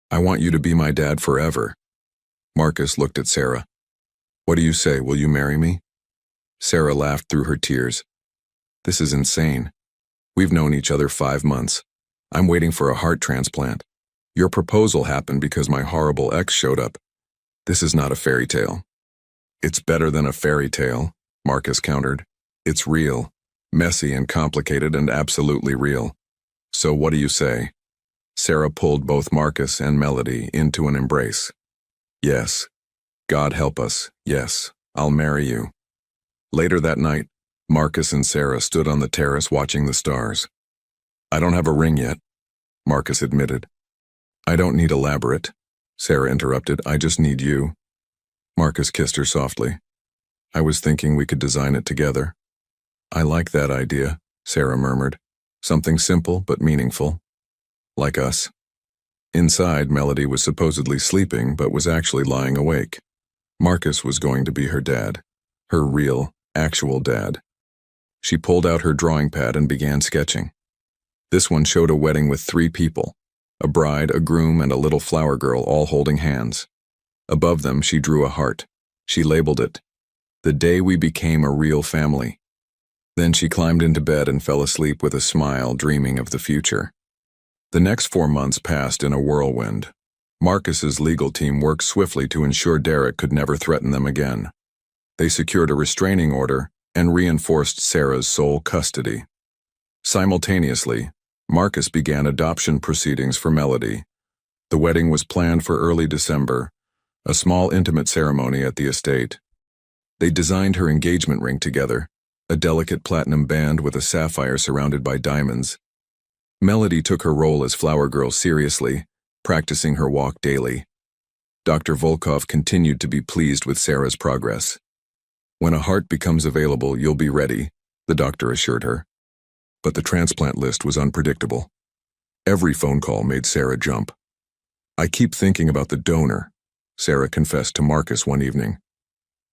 I want you to be my dad forever. Marcus looked at Sarah. What do you say? Will you marry me? Sarah laughed through her tears. This is insane. We've known each other 5 months. I'm waiting for a heart transplant. Your proposal happened because my horrible ex showed up. This is not a fairy tale. It's better than a fairy tale, Marcus countered. It's real, messy and complicated and absolutely real. So what do you say? Sarah pulled both Marcus and Melody into an embrace. Yes. God help us. Yes, I'll marry you. Later that night, Marcus and Sarah stood on the terrace watching the stars. I don't have a ring yet, Marcus admitted. I don't need elaborate, Sarah interrupted. I just need you. Marcus kissed her softly. I was thinking we could design it together. I like that idea, Sarah murmured. Something simple but meaningful. Like us. Inside, Melody was supposedly sleeping but was actually lying awake. Marcus was going to be her dad. Her real, actual dad. She pulled out her drawing pad and began sketching. This one showed a wedding with 3 people, a bride, a groom, and a little flower girl all holding hands. Above them, she drew a heart. She labeled it, "The day we became a real family." Then she climbed into bed and fell asleep with a smile, dreaming of the future. The next 4 months passed in a whirlwind. Marcus's legal team worked swiftly to ensure Derek could never threaten them again. They secured a restraining order and reinforced Sarah's sole custody. Simultaneously, Marcus began adoption proceedings for Melody. The wedding was planned for early December, a small intimate ceremony at the estate. They designed her engagement ring together, a delicate platinum band with a sapphire surrounded by diamonds. Melody took her role as flower girl seriously, practicing her walk daily. Dr. Volkov continued to be pleased with Sarah's progress. When a heart becomes available, you'll be ready, the doctor assured her. But the transplant list was unpredictable. Every phone call made Sarah jump. I keep thinking about the donor, Sarah confessed to Marcus one evening.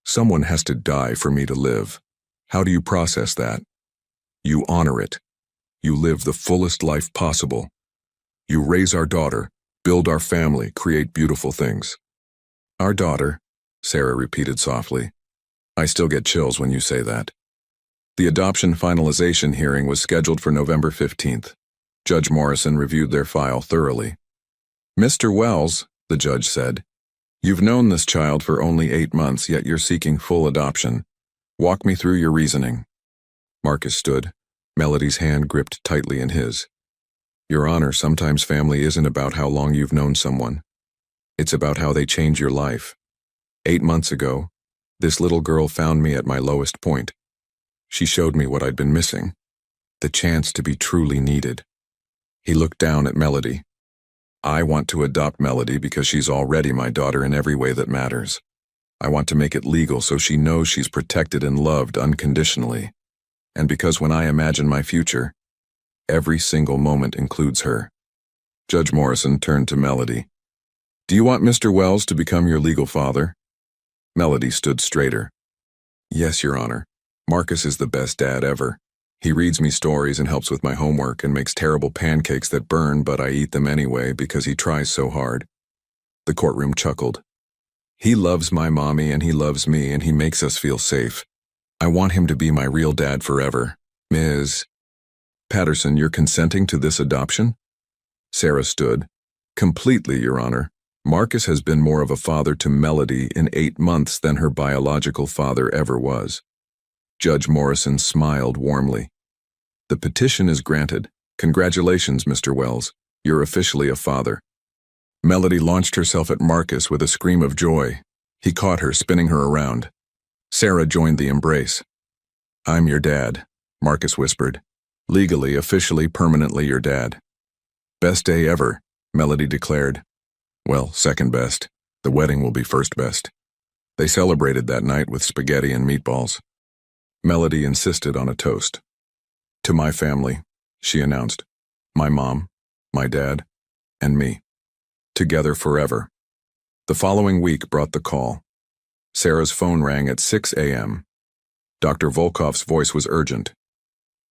Someone has to die for me to live. How do you process that? You honor it. You live the fullest life possible. You raise our daughter, build our family, create beautiful things. Our daughter, Sarah repeated softly. I still get chills when you say that. The adoption finalization hearing was scheduled for November 15th. Judge Morrison reviewed their file thoroughly. Mr. Wells, the judge said, You've known this child for only 8 months, yet you're seeking full adoption. Walk me through your reasoning. Marcus stood, Melody's hand gripped tightly in his. Your Honor, sometimes family isn't about how long you've known someone. It's about how they change your life. 8 months ago, this little girl found me at my lowest point. She showed me what I'd been missing, the chance to be truly needed. He looked down at Melody. I want to adopt Melody because she's already my daughter in every way that matters. I want to make it legal so she knows she's protected and loved unconditionally. And because when I imagine my future, every single moment includes her. Judge Morrison turned to Melody. Do you want Mr. Wells to become your legal father? Melody stood straighter. Yes, Your Honor. Marcus is the best dad ever. He reads me stories and helps with my homework and makes terrible pancakes that burn, but I eat them anyway because he tries so hard. The courtroom chuckled. He loves my mommy and he loves me and he makes us feel safe. I want him to be my real dad forever. Ms. Patterson, you're consenting to this adoption? Sarah stood. Completely, Your Honor. Marcus has been more of a father to Melody in 8 months than her biological father ever was. Judge Morrison smiled warmly. The petition is granted. Congratulations, Mr. Wells. You're officially a father. Melody launched herself at Marcus with a scream of joy. He caught her, spinning her around. Sarah joined the embrace. I'm your dad, Marcus whispered. Legally, officially, permanently your dad. Best day ever, Melody declared. Well, second best. The wedding will be first best. They celebrated that night with spaghetti and meatballs. Melody insisted on a toast. To my family, she announced. My mom, my dad, and me. Together forever. The following week brought the call. Sarah's phone rang at 6 a.m. Dr. Volkoff's voice was urgent.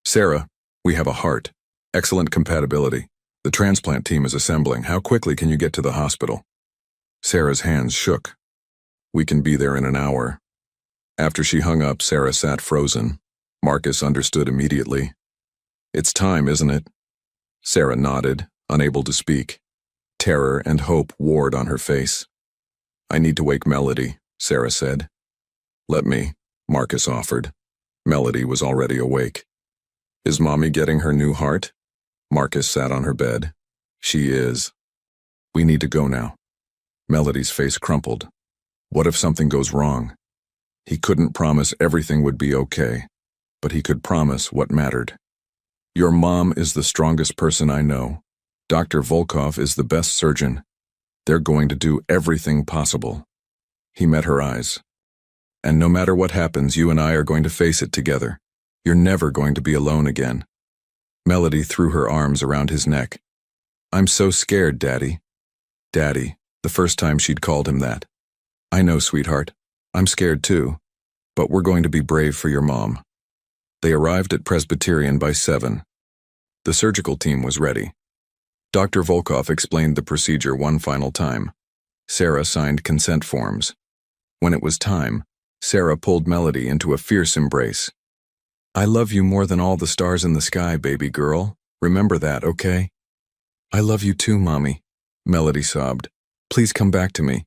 Sarah, we have a heart. Excellent compatibility. The transplant team is assembling. How quickly can you get to the hospital? Sarah's hands shook. We can be there in an hour. After she hung up, Sarah sat frozen. Marcus understood immediately. It's time, isn't it? Sarah nodded, unable to speak. Terror and hope warred on her face. I need to wake Melody, Sarah said. Let me, Marcus offered. Melody was already awake. Is Mommy getting her new heart? Marcus sat on her bed. She is. We need to go now. Melody's face crumpled. What if something goes wrong? He couldn't promise everything would be okay, but he could promise what mattered. Your mom is the strongest person I know. Dr. Volkoff is the best surgeon. They're going to do everything possible. He met her eyes. And no matter what happens, you and I are going to face it together. You're never going to be alone again. Melody threw her arms around his neck. I'm so scared, Daddy. Daddy, the first time she'd called him that. I know, sweetheart. I'm scared too. But we're going to be brave for your mom. They arrived at Presbyterian by 7. The surgical team was ready. Dr. Volkoff explained the procedure one final time. Sarah signed consent forms. When it was time, Sarah pulled Melody into a fierce embrace. I love you more than all the stars in the sky, baby girl. Remember that, okay? I love you too, Mommy, Melody sobbed. Please come back to me.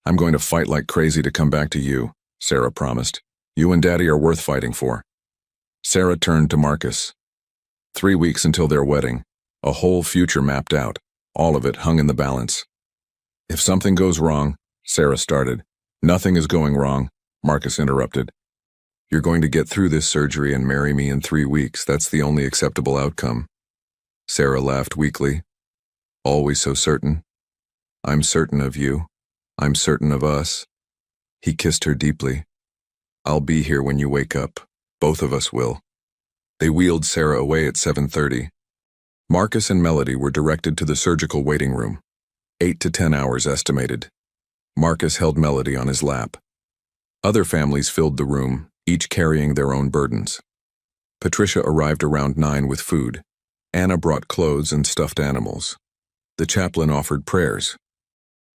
I'm going to fight like crazy to come back to you, Sarah promised. You and Daddy are worth fighting for. Sarah turned to Marcus. 3 weeks until their wedding, a whole future mapped out, all of it hung in the balance. If something goes wrong, Sarah started. Nothing is going wrong, Marcus interrupted. You're going to get through this surgery and marry me in 3 weeks. That's the only acceptable outcome. Sarah laughed weakly. Always so certain. I'm certain of you. I'm certain of us. He kissed her deeply. I'll be here when you wake up. Both of us will. They wheeled Sarah away at 7:30. Marcus and Melody were directed to the surgical waiting room. 8 to 10 hours estimated. Marcus held Melody on his lap. Other families filled the room, each carrying their own burdens. Patricia arrived around 9 with food. Anna brought clothes and stuffed animals. The chaplain offered prayers.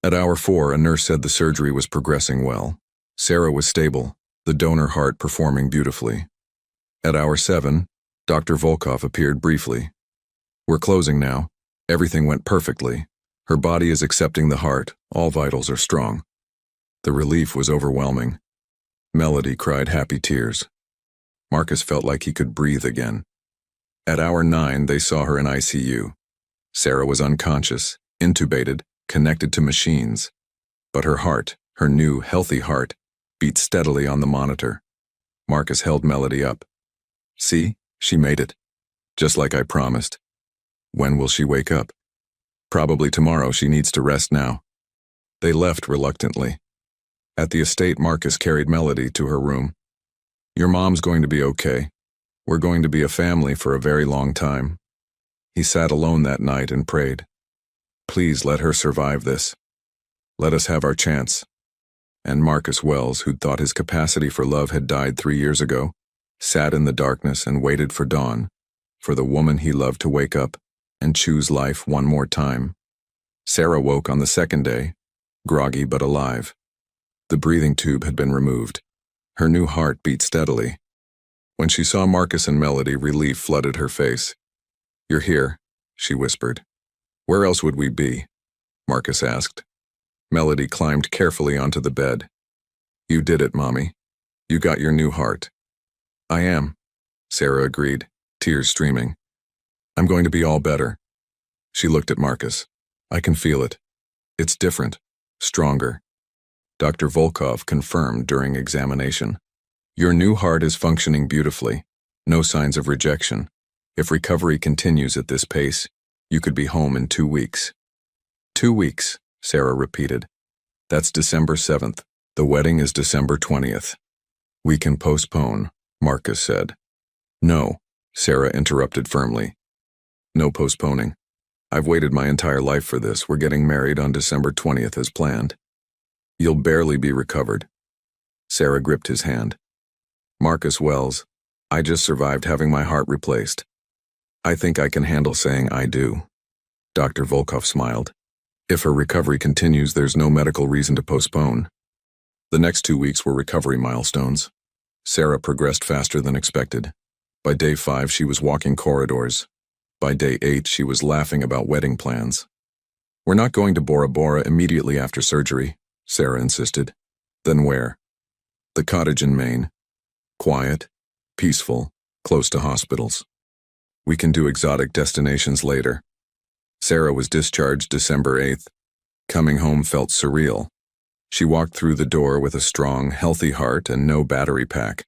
At hour 4, a nurse said the surgery was progressing well. Sarah was stable, the donor heart performing beautifully. At hour 7, Dr. Volkoff appeared briefly. We're closing now. Everything went perfectly. Her body is accepting the heart. All vitals are strong. The relief was overwhelming. Melody cried happy tears. Marcus felt like he could breathe again. At hour 9, they saw her in ICU. Sarah was unconscious, intubated, connected to machines. But her heart, her new, healthy heart, beat steadily on the monitor. Marcus held Melody up. "See, she made it. Just like I promised. When will she wake up? Probably tomorrow. She needs to rest now." They left reluctantly. At the estate, Marcus carried Melody to her room. "Your mom's going to be okay. We're going to be a family for a very long time." He sat alone that night and prayed. "Please let her survive this. Let us have our chance." And Marcus Wells, who'd thought his capacity for love had died 3 years ago, sat in the darkness and waited for dawn, for the woman he loved to wake up and choose life one more time. Sarah woke on the second day, groggy but alive. The breathing tube had been removed. Her new heart beat steadily. When she saw Marcus and Melody, relief flooded her face. "You're here," she whispered. "Where else would we be?" Marcus asked. Melody climbed carefully onto the bed. "You did it, Mommy. You got your new heart." "I am," Sarah agreed, tears streaming. "I'm going to be all better." She looked at Marcus. "I can feel it. It's different, stronger." Dr. Volkov confirmed during examination. "Your new heart is functioning beautifully. No signs of rejection. If recovery continues at this pace, you could be home in 2 weeks." 2 weeks, Sarah repeated. "That's December 7th. The wedding is December 20th. "We can postpone," Marcus said. "No," Sarah interrupted firmly. "No postponing. I've waited my entire life for this. We're getting married on December 20th as planned." "You'll barely be recovered." Sarah gripped his hand. "Marcus Wells, I just survived having my heart replaced. I think I can handle saying I do." Dr. Volkov smiled. "If her recovery continues, there's no medical reason to postpone." The next 2 weeks were recovery milestones. Sarah progressed faster than expected. By day 5, she was walking corridors. By day 8, she was laughing about wedding plans. "We're not going to Bora Bora immediately after surgery," Sarah insisted. "Then where?" "The cottage in Maine. Quiet, peaceful, close to hospitals. We can do exotic destinations later." Sarah was discharged December 8th. Coming home felt surreal. She walked through the door with a strong, healthy heart and no battery pack.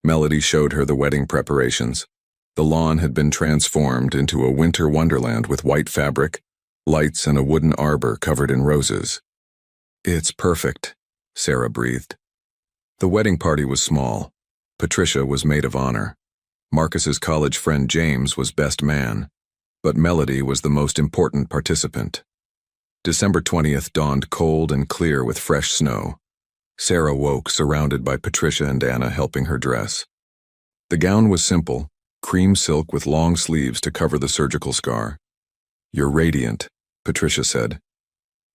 Melody showed her the wedding preparations. The lawn had been transformed into a winter wonderland with white fabric, lights, and a wooden arbor covered in roses. "It's perfect," Sarah breathed. The wedding party was small. Patricia was maid of honor. Marcus's college friend James was best man, but Melody was the most important participant. December 20th dawned cold and clear with fresh snow. Sarah woke surrounded by Patricia and Anna helping her dress. The gown was simple, cream silk with long sleeves to cover the surgical scar. "You're radiant," Patricia said.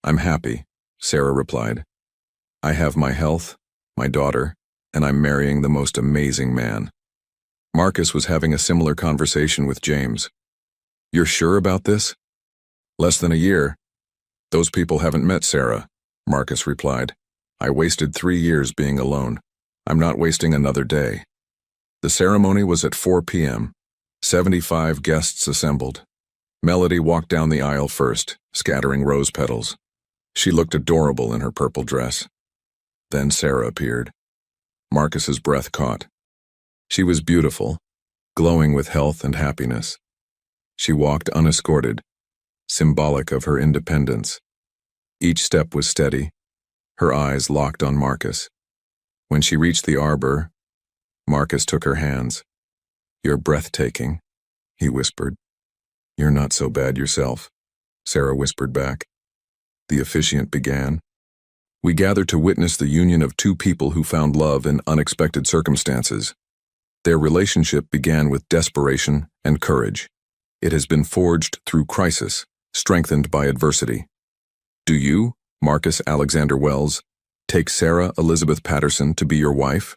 "I'm happy," Sarah replied. "I have my health, my daughter, and I'm marrying the most amazing man." Marcus was having a similar conversation with James. "You're sure about this?" "Less than a year. Those people haven't met Sarah," Marcus replied. "I wasted 3 years being alone. I'm not wasting another day." The ceremony was at 4 p.m. 75 guests assembled. Melody walked down the aisle first, scattering rose petals. She looked adorable in her purple dress. Then Sarah appeared. Marcus's breath caught. She was beautiful, glowing with health and happiness. She walked unescorted, symbolic of her independence. Each step was steady, her eyes locked on Marcus. When she reached the arbor, Marcus took her hands. "You're breathtaking," he whispered. "You're not so bad yourself," Sarah whispered back. The officiant began. "We gather to witness the union of two people who found love in unexpected circumstances. Their relationship began with desperation and courage. It has been forged through crisis, strengthened by adversity. Do you, Marcus Alexander Wells, take Sarah Elizabeth Patterson to be your wife?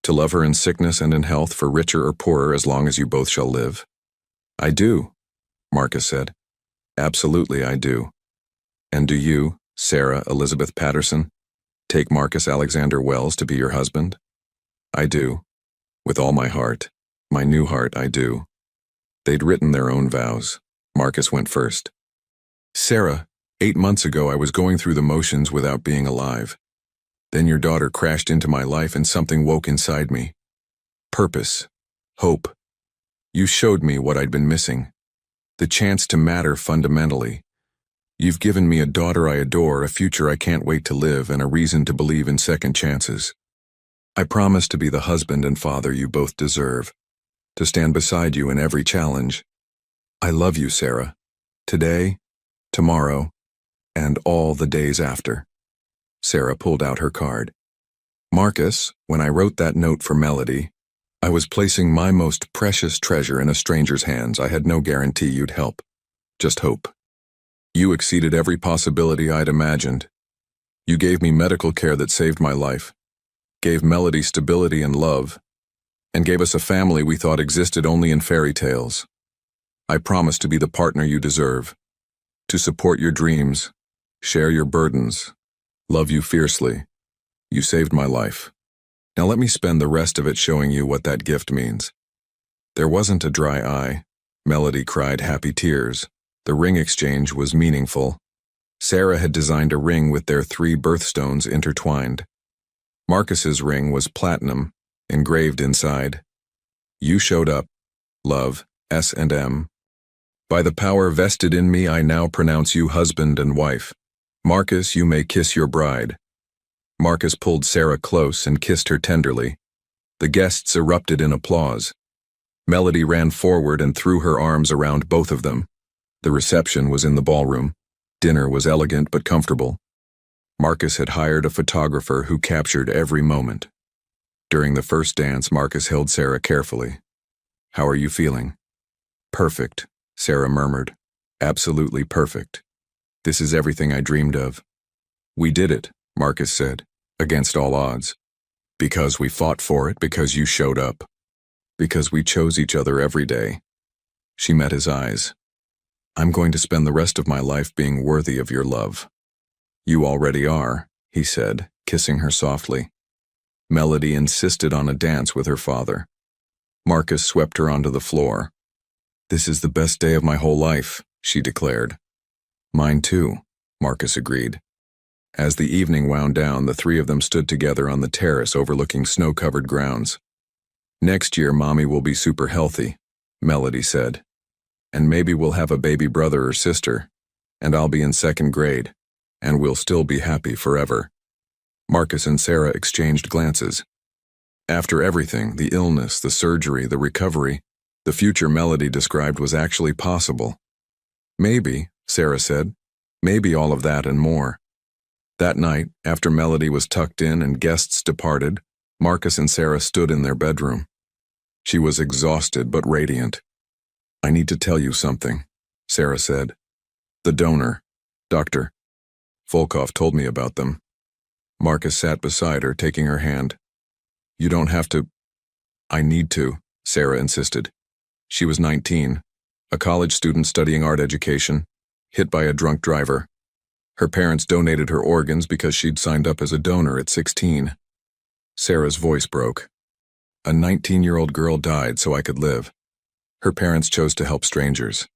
To love her in sickness and in health, for richer or poorer, as long as you both shall live?" "I do," Marcus said. "Absolutely I do." And do you, Sarah Elizabeth Patterson, take Marcus Alexander Wells to be your husband? I do. With all my heart. My new heart, I do. They'd written their own vows. Marcus went first. Sarah, 8 months ago I was going through the motions without being alive. Then your daughter crashed into my life and something woke inside me. Purpose. Hope. You showed me what I'd been missing. The chance to matter fundamentally. You've given me a daughter I adore, a future I can't wait to live, and a reason to believe in second chances. I promise to be the husband and father you both deserve, to stand beside you in every challenge. I love you, Sarah. Today, tomorrow, and all the days after. Sarah pulled out her card. Marcus, when I wrote that note for Melody, I was placing my most precious treasure in a stranger's hands. I had no guarantee you'd help. Just hope. You exceeded every possibility I'd imagined. You gave me medical care that saved my life, gave Melody stability and love, and gave us a family we thought existed only in fairy tales. I promise to be the partner you deserve, to support your dreams, share your burdens, love you fiercely. You saved my life. Now let me spend the rest of it showing you what that gift means. There wasn't a dry eye. Melody cried happy tears. The ring exchange was meaningful. Sarah had designed a ring with their 3 birthstones intertwined. Marcus's ring was platinum, engraved inside. You showed up, love, S&M. By the power vested in me, I now pronounce you husband and wife. Marcus, you may kiss your bride. Marcus pulled Sarah close and kissed her tenderly. The guests erupted in applause. Melody ran forward and threw her arms around both of them. The reception was in the ballroom. Dinner was elegant but comfortable. Marcus had hired a photographer who captured every moment. During the first dance, Marcus held Sarah carefully. How are you feeling? Perfect, Sarah murmured. Absolutely perfect. This is everything I dreamed of. We did it, Marcus said, against all odds. Because we fought for it, because you showed up. Because we chose each other every day. She met his eyes. I'm going to spend the rest of my life being worthy of your love. You already are, he said, kissing her softly. Melody insisted on a dance with her father. Marcus swept her onto the floor. This is the best day of my whole life, she declared. Mine too, Marcus agreed. As the evening wound down, the 3 of them stood together on the terrace overlooking snow-covered grounds. Next year, Mommy will be super healthy, Melody said. And maybe we'll have a baby brother or sister, and I'll be in 2nd grade, and we'll still be happy forever. Marcus and Sarah exchanged glances. After everything, the illness, the surgery, the recovery, the future Melody described was actually possible. Maybe, Sarah said, maybe all of that and more. That night, after Melody was tucked in and guests departed, Marcus and Sarah stood in their bedroom. She was exhausted but radiant. I need to tell you something, Sarah said. The donor, Dr. Volkov told me about them. Marcus sat beside her, taking her hand. You don't have to. I need to, Sarah insisted. She was 19, a college student studying art education, hit by a drunk driver. Her parents donated her organs because she'd signed up as a donor at 16. Sarah's voice broke. A 19-year-old girl died so I could live. Her parents chose to help strangers.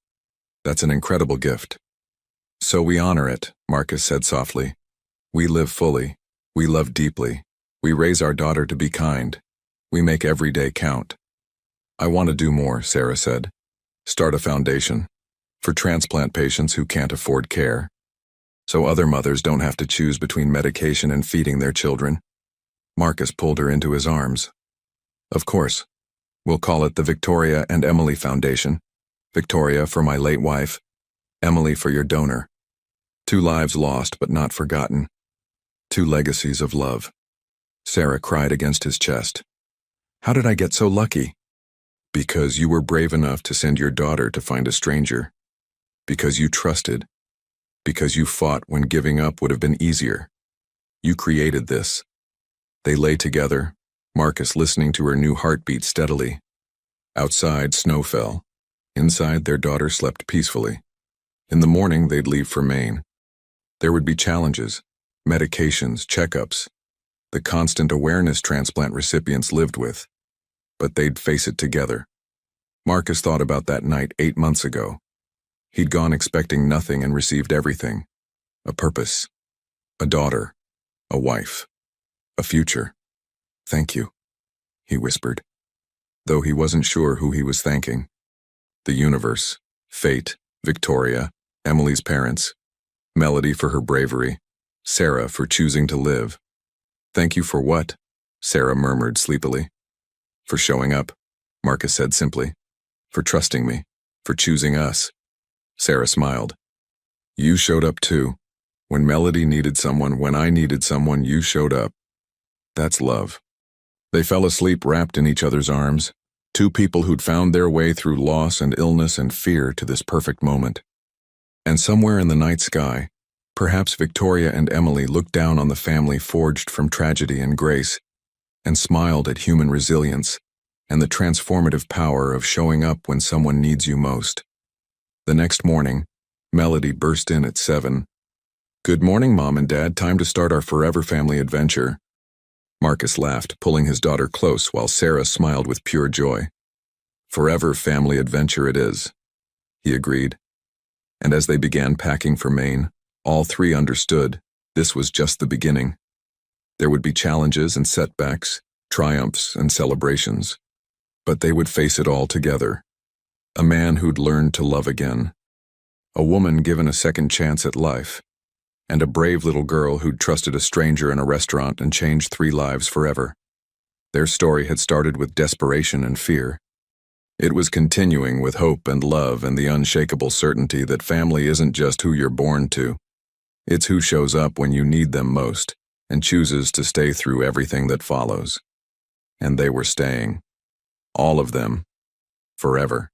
That's an incredible gift. So we honor it, Marcus said softly. We live fully. We love deeply. We raise our daughter to be kind. We make every day count. I want to do more, Sarah said. Start a foundation for transplant patients who can't afford care, so other mothers don't have to choose between medication and feeding their children. Marcus pulled her into his arms. Of course. We'll call it the Victoria and Emily Foundation. Victoria for my late wife, Emily for your donor. 2 lives lost but not forgotten. 2 legacies of love. Sarah cried against his chest. How did I get so lucky? Because you were brave enough to send your daughter to find a stranger. Because you trusted. Because you fought when giving up would have been easier. You created this. They lay together, Marcus listening to her new heartbeat steadily. Outside, snow fell. Inside, their daughter slept peacefully. In the morning, they'd leave for Maine. There would be challenges, medications, checkups, the constant awareness transplant recipients lived with, but they'd face it together. Marcus thought about that night 8 months ago. He'd gone expecting nothing and received everything. A purpose, a daughter, a wife, a future. "Thank you," he whispered, though he wasn't sure who he was thanking. The universe, fate, Victoria, Emily's parents, Melody for her bravery, Sarah for choosing to live. "Thank you for what?" Sarah murmured sleepily. "For showing up," Marcus said simply. "For trusting me, for choosing us." Sarah smiled. "You showed up too. When Melody needed someone, when I needed someone, you showed up. That's love." They fell asleep wrapped in each other's arms, two people who'd found their way through loss and illness and fear to this perfect moment. And somewhere in the night sky, perhaps Victoria and Emily looked down on the family forged from tragedy and grace, and smiled at human resilience and the transformative power of showing up when someone needs you most. The next morning, Melody burst in at 7. "Good morning, Mom and Dad. Time to start our forever family adventure." Marcus laughed, pulling his daughter close while Sarah smiled with pure joy. "Forever family adventure it is," he agreed. And as they began packing for Maine, all three understood this was just the beginning. There would be challenges and setbacks, triumphs and celebrations, but they would face it all together. A man who'd learned to love again, a woman given a second chance at life, and a brave little girl who'd trusted a stranger in a restaurant and changed 3 lives forever. Their story had started with desperation and fear. It was continuing with hope and love and the unshakable certainty that family isn't just who you're born to. It's who shows up when you need them most and chooses to stay through everything that follows. And they were staying. All of them. Forever.